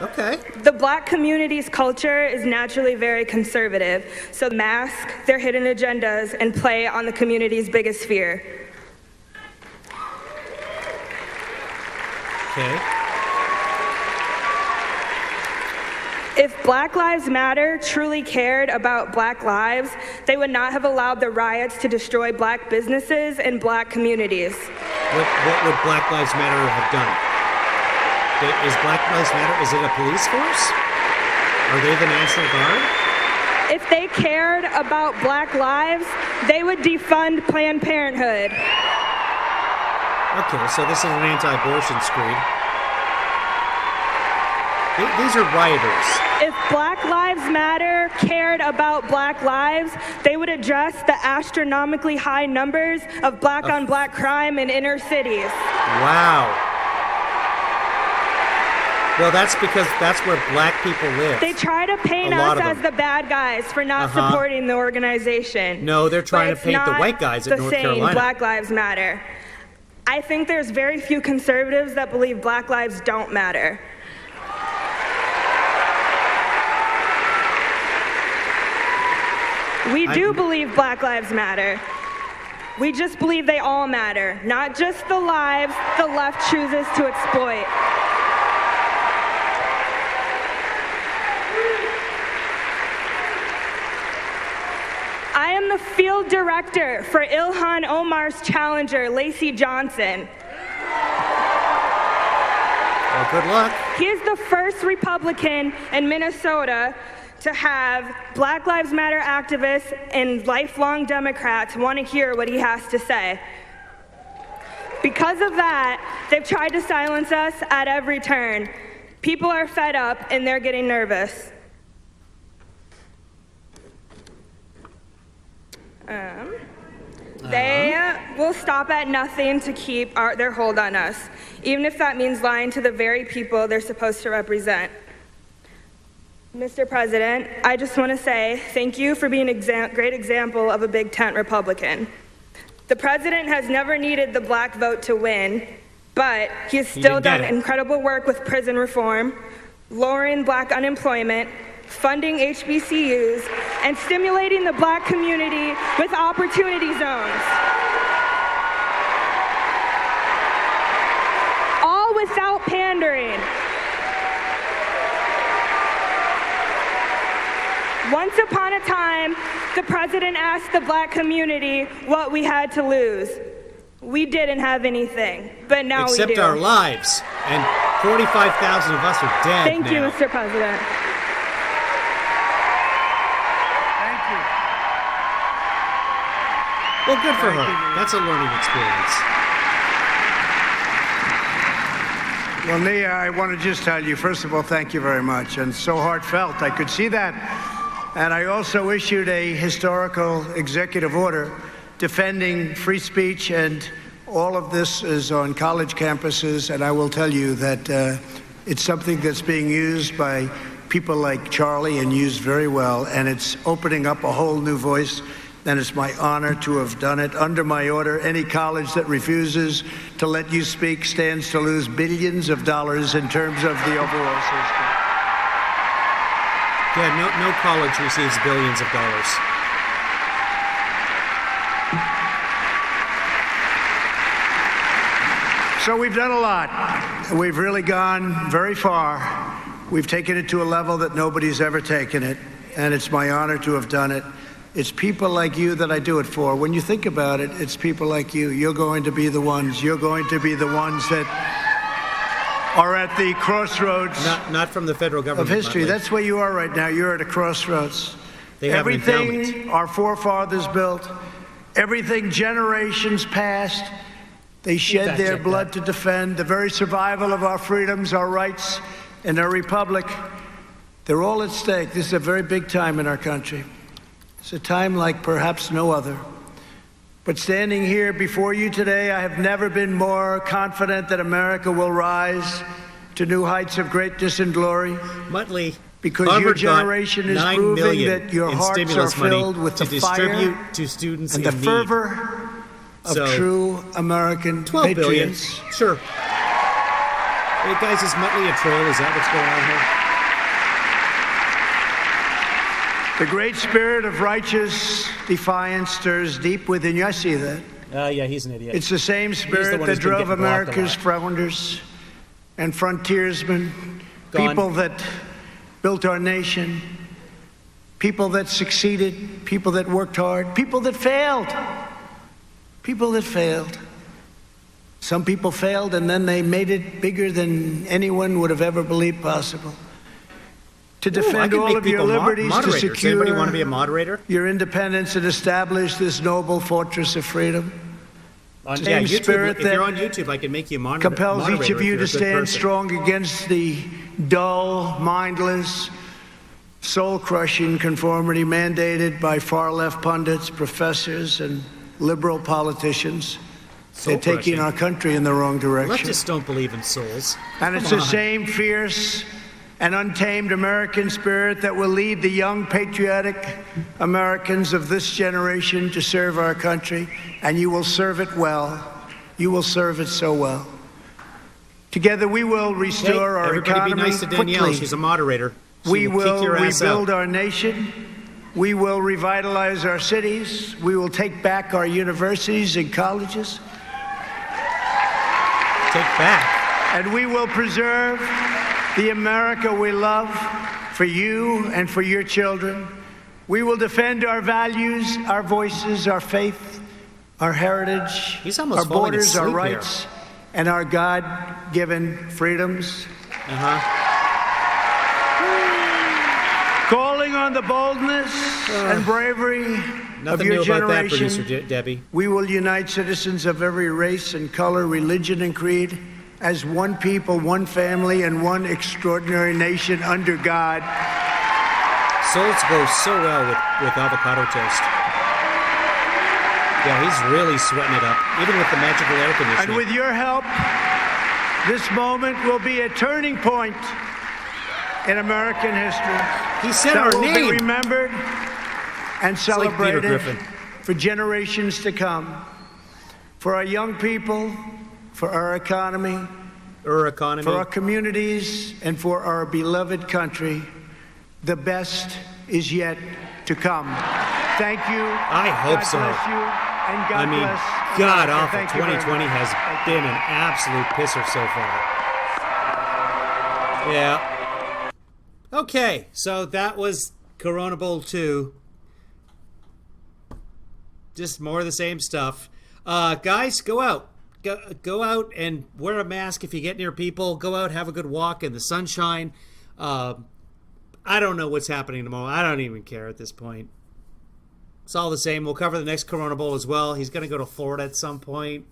Okay. The black community's culture is naturally very conservative, so mask their hidden agendas and play on the community's biggest fear. Okay. If Black Lives Matter truly cared about black lives, they would not have allowed the riots to destroy black businesses and black communities. What would Black Lives Matter have done? Is Black Lives Matter, is it a police force? Are they the National Guard? If they cared about black lives, they would defund Planned Parenthood. Okay, so this is an anti-abortion screed. These are rioters. If Black Lives Matter cared about black lives, they would address the astronomically high numbers of black-on-black crime in inner cities. Wow. Well, that's because that's where black people live. They try to paint us as the bad guys for not supporting the organization. No, they're trying to paint the white guys at North Carolina. Black Lives Matter. I think there's very few conservatives that believe black lives don't matter. We do believe Black Lives Matter. We just believe they all matter, not just the lives the left chooses to exploit. I am the field director for Ilhan Omar's challenger, Lacey Johnson. Well, good luck. He is the first Republican in Minnesota to have Black Lives Matter activists and lifelong Democrats want to hear what he has to say. Because of that, they've tried to silence us at every turn. People are fed up and they're getting nervous. They will stop at nothing to keep their hold on us, even if that means lying to the very people they're supposed to represent. Mr. President, I just want to say thank you for being a great example of a big tent Republican. The president has never needed the black vote to win, but he has still done incredible work with prison reform, lowering black unemployment, funding HBCUs, and stimulating the black community with opportunity zones. All without pandering. Once upon a time, the president asked the black community what we had to lose. We didn't have anything, but now we do. Except our lives, and 45,000 of us are dead Thank you, now. Mr. President. Thank you. Well, good for her. That's a learning experience. Well, Nia, I want to just tell you, first of all, thank you very much. And so heartfelt. I could see that. And I also issued a historical executive order defending free speech, and all of this is on college campuses. And I will tell you that it's something that's being used by people like Charlie and used very well. And it's opening up a whole new voice. And it's my honor to have done it under my order. Any college that refuses to let you speak stands to lose billions of dollars in terms of the overall system. Yeah, no college receives billions of dollars. So we've done a lot. We've really gone very far. We've taken it to a level that nobody's ever taken it, and it's my honor to have done it. It's people like you that I do it for. When you think about it, it's people like you. You're going to be the ones that are at the crossroads Not from the federal government. of history. Muttley. That's where you are right now. You're at a crossroads. They have an Everything endowment. our forefathers built, everything generations past, they shed their fact-check blood that. to defend, the very survival of our freedoms, our rights, and our republic. They're all at stake. This is a very big time in our country. It's a time like perhaps no other. But standing here before you today, I have never been more confident that America will rise to new heights of greatness and glory. Muttley, Because Harvard your generation is got $9 proving million that your in hearts are stimulus money filled with to the fire distribute to students and in the need. fervor of So, true American 12 billion. patriots. Sure. Hey guys, is Muttley a troll? Is that what's going on here? The great spirit of righteous defiance stirs deep within you. I see that. Yeah, he's an idiot. It's the same the spirit one that who's been drove getting blocked a America's lot. founders and frontiersmen, Gone. people that built our nation, people that succeeded, people that worked hard, people that failed. People that failed. Some people failed and then they made it bigger than anyone would have ever believed possible. To I defend could all make of your people liberties, to moderators. secure Anybody want to be a moderator? your independence and establish this noble fortress of freedom. Same YouTube, spirit if you're that on YouTube, I can make you a moderator. compels each moderator of if you you're to a good stand person. strong against the dull, mindless, soul-crushing conformity mandated by far-left pundits, professors, and liberal politicians. They're taking Soul-crushing. our country in the wrong direction. Leftists don't believe in souls. And it's Come the on. same fierce and untamed American spirit that will lead the young, patriotic Americans of this generation to serve our country, and you will serve it well. You will serve it so well. Together we will Hey, restore our everybody economy be nice to Danielle. quickly. She's a moderator. She We kick will your ass rebuild out. our nation. We will revitalize our cities. We will take back our universities and colleges. Take back. And we will preserve the America we love for you and for your children. We will defend our values, our voices, our faith, our heritage, He's almost our falling borders, our asleep rights, and our God-given freedoms. Calling on the boldness and bravery of Nothing your new about that, generation. producer Debbie. We will unite citizens of every race and color, religion and creed as one people, one family, and one extraordinary nation under God. Souls go so well with avocado toast. Yeah, he's really sweating it up, even with the magical air conditioning. And with your help, this moment will be a turning point in American history. He said that our will name. be remembered and It's like Peter celebrated Griffin. for generations to come. For our young people, for our economy, Economy. for our communities, and for our beloved country, the best is yet to come. Thank you. I hope God so. Bless you, and God I mean, bless God America. awful. Thank you very 2020 much. has Thank you. been an absolute pisser so far. Yeah. Okay, so that was Corona Bowl 2. Just more of the same stuff. Guys, go out. Go out and wear a mask if you get near people. Go out, have a good walk in the sunshine. I don't know what's happening tomorrow. I don't even care at this point. It's all the same. We'll cover the next Corona Bowl as well. He's going to go to Florida at some point.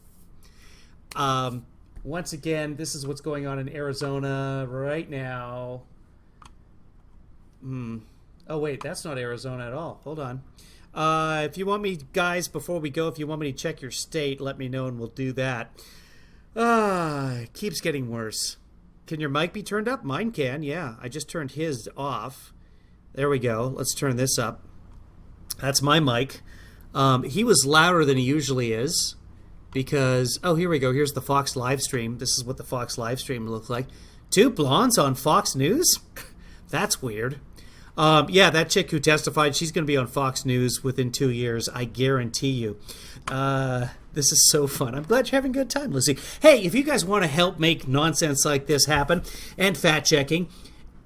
Once again, this is what's going on in Arizona right now. Oh, wait, that's not Arizona at all. Hold on. If you want me, guys, before we go, if you want me to check your state, let me know and we'll do that. It keeps getting worse. Can your mic be turned up? Mine can, yeah. I just turned his off. There we go. Let's turn this up. That's my mic. He was louder than he usually is because, oh, here we go. Here's the Fox live stream. This is what the Fox live stream looks like. 2 blondes on Fox News? That's weird. Yeah, that chick who testified, she's going to be on Fox News within 2 years. I guarantee you. This is so fun. I'm glad you're having a good time, Lizzie. Hey, if you guys want to help make nonsense like this happen and fact-checking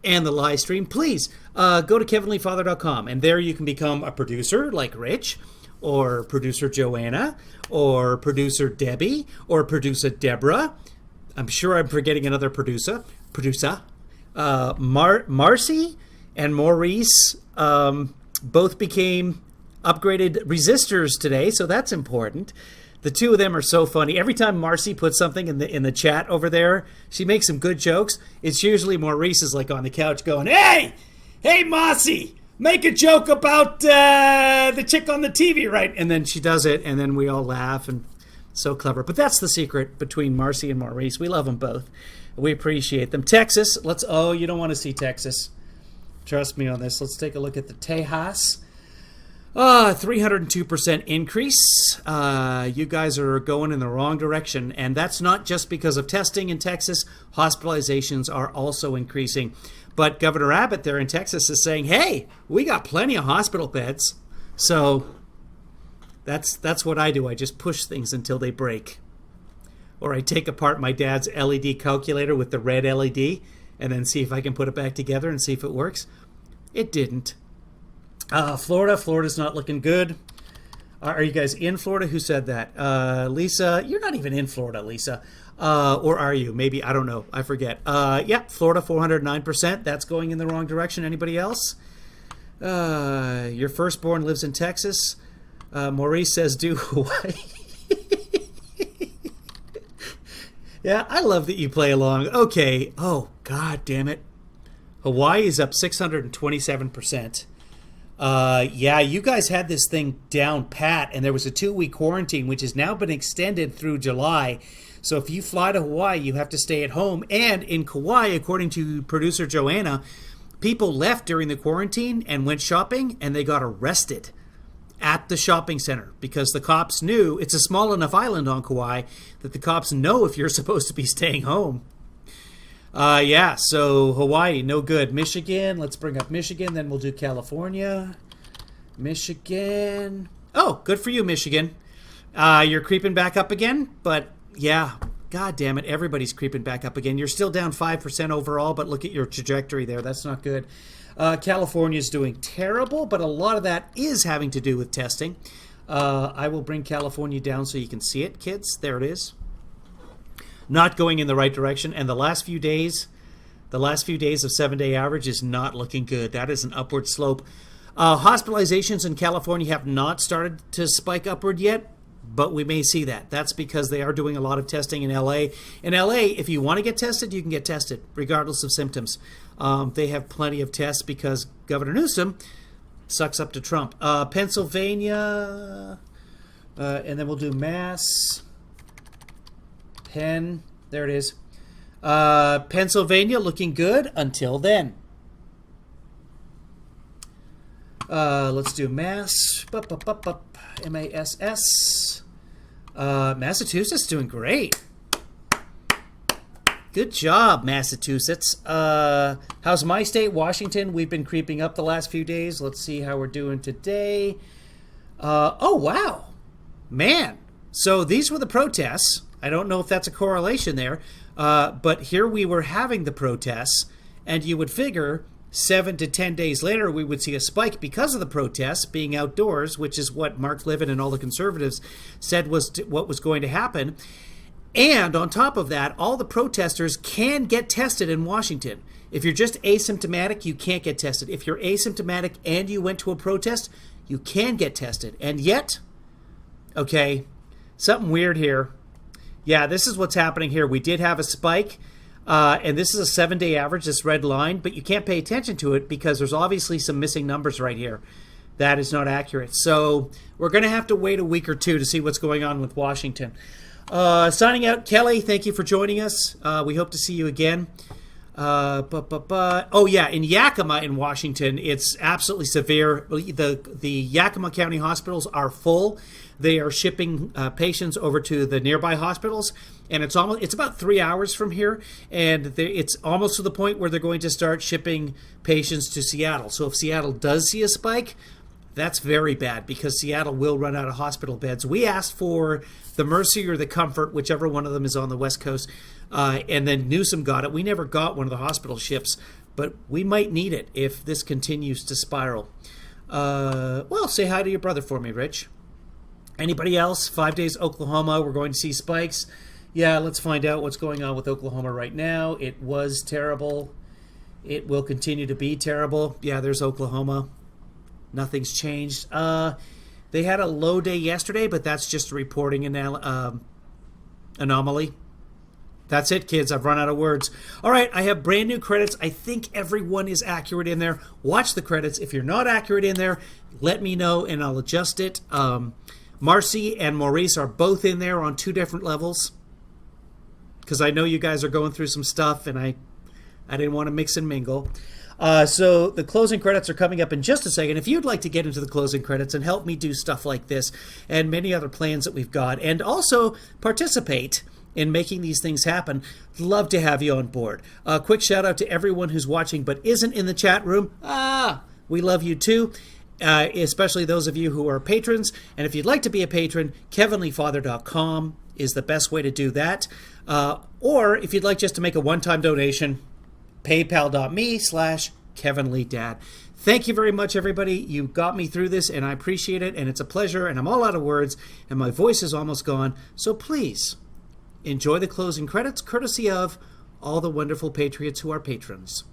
and the live stream, please go to kevinleefather.com, and there you can become a producer like Rich, or producer Joanna, or producer Debbie, or producer Deborah. I'm sure I'm forgetting another producer. Marcy and Maurice both became upgraded resistors today, so that's important. The two of them are so funny. Every time Marcy puts something in the chat over there, she makes some good jokes. It's usually Maurice is like on the couch going, "Hey, Marcy, make a joke about the chick on the TV, right?" And then she does it, and then we all laugh, and so clever. But that's the secret between Marcy and Maurice. We love them both. We appreciate them. Texas, oh, you don't want to see Texas. Trust me on this. Let's take a look at the Tejas. 302% increase. You guys are going in the wrong direction. And that's not just because of testing in Texas. Hospitalizations are also increasing. But Governor Abbott there in Texas is saying, hey, we got plenty of hospital beds. So that's what I do. I just push things until they break. Or I take apart my dad's LED calculator with the red LED and then see if I can put it back together and see if it works. It didn't. Florida's not looking good. Are you guys in Florida? Who said that? Lisa, you're not even in Florida, Lisa. Or are you? Maybe, I don't know. I forget. Yeah, Florida, 409%. That's going in the wrong direction. Anybody else? Your firstborn lives in Texas. Maurice says, do Hawaii. Yeah, I love that you play along. Okay. Oh, God damn it. Hawaii is up 627%. Yeah, you guys had this thing down pat, and there was a 2-week quarantine, which has now been extended through July. So if you fly to Hawaii, you have to stay at home. And in Kauai, according to producer Joanna, people left during the quarantine and went shopping, and they got arrested at the shopping center because the cops knew it's a small enough island on Kauai that the cops know if you're supposed to be staying home. Yeah, so Hawaii, no good. Michigan, let's bring up Michigan, then we'll do California. Michigan. Oh, good for you, Michigan. You're creeping back up again, but yeah, God damn it, everybody's creeping back up again. You're still down 5% overall, but look at your trajectory there. That's not good. California's doing terrible, but a lot of that is having to do with testing. I will bring California down so you can see it, kids. There it is. Not going in the right direction, and the last few days of 7-day average is not looking good. That is an upward slope. Hospitalizations in California have not started to spike upward yet, but we may see that. That's because they are doing a lot of testing in LA. In LA, if you want to get tested, you can get tested, regardless of symptoms. They have plenty of tests because Governor Newsom sucks up to Trump. Pennsylvania, And then we'll do Mass. Penn. There it is. Pennsylvania looking good until then. Let's do Mass. M-A-S-S. Massachusetts doing great. Good job, Massachusetts. How's my state, Washington? We've been creeping up the last few days. Let's see how we're doing today. Oh, wow. Man. So these were the protests. I don't know if that's a correlation there. But here we were having the protests, and you would figure 7 to 10 days later we would see a spike because of the protests being outdoors, which is what Mark Levin and all the conservatives said was what was going to happen. And on top of that, all the protesters can get tested in Washington. If you're just asymptomatic, you can't get tested. If you're asymptomatic and you went to a protest, you can get tested. And yet, okay, something weird here. Yeah, this is what's happening here. We did have a spike, and this is a 7-day average, this red line, but you can't pay attention to it because there's obviously some missing numbers right here. That is not accurate. So we're going to have to wait a week or two to see what's going on with Washington. Signing out, Kelly, thank you for joining us. We hope to see you again. Oh, yeah, in Yakima in Washington, it's absolutely severe. The Yakima County hospitals are full. They are shipping patients over to the nearby hospitals, and it's about 3 hours from here, and it's almost to the point where they're going to start shipping patients to Seattle. So if Seattle does see a spike, that's very bad because Seattle will run out of hospital beds. We asked for the Mercy or the Comfort, whichever one of them is on the West Coast, and then Newsom got it. We never got one of the hospital ships, but we might need it if this continues to spiral. Well, say hi to your brother for me, Rich. Anybody else? 5 days Oklahoma, we're going to see spikes. Yeah, let's find out what's going on with Oklahoma right now. It was terrible. It will continue to be terrible. Yeah, there's Oklahoma. Nothing's changed. They had a low day yesterday, but that's just a reporting anomaly. That's it, kids. I've run out of words. All right, I have brand new credits. I think everyone is accurate in there. Watch the credits. If you're not accurate in there, let me know and I'll adjust it. Marcy and Maurice are both in there on 2 different levels because I know you guys are going through some stuff and I didn't want to mix and mingle. So the closing credits are coming up in just a second. If you'd like to get into the closing credits and help me do stuff like this and many other plans that we've got, and also participate in making these things happen, love to have you on board. Quick shout out to everyone who's watching but isn't in the chat room. We love you too. Especially those of you who are patrons. And if you'd like to be a patron, kevinleefather.com is the best way to do that. Or if you'd like just to make a one-time donation, paypal.me/KevinLeeDad. Thank you very much, everybody. You got me through this, and I appreciate it, and it's a pleasure, and I'm all out of words, and my voice is almost gone. So please, enjoy the closing credits, courtesy of all the wonderful patriots who are patrons.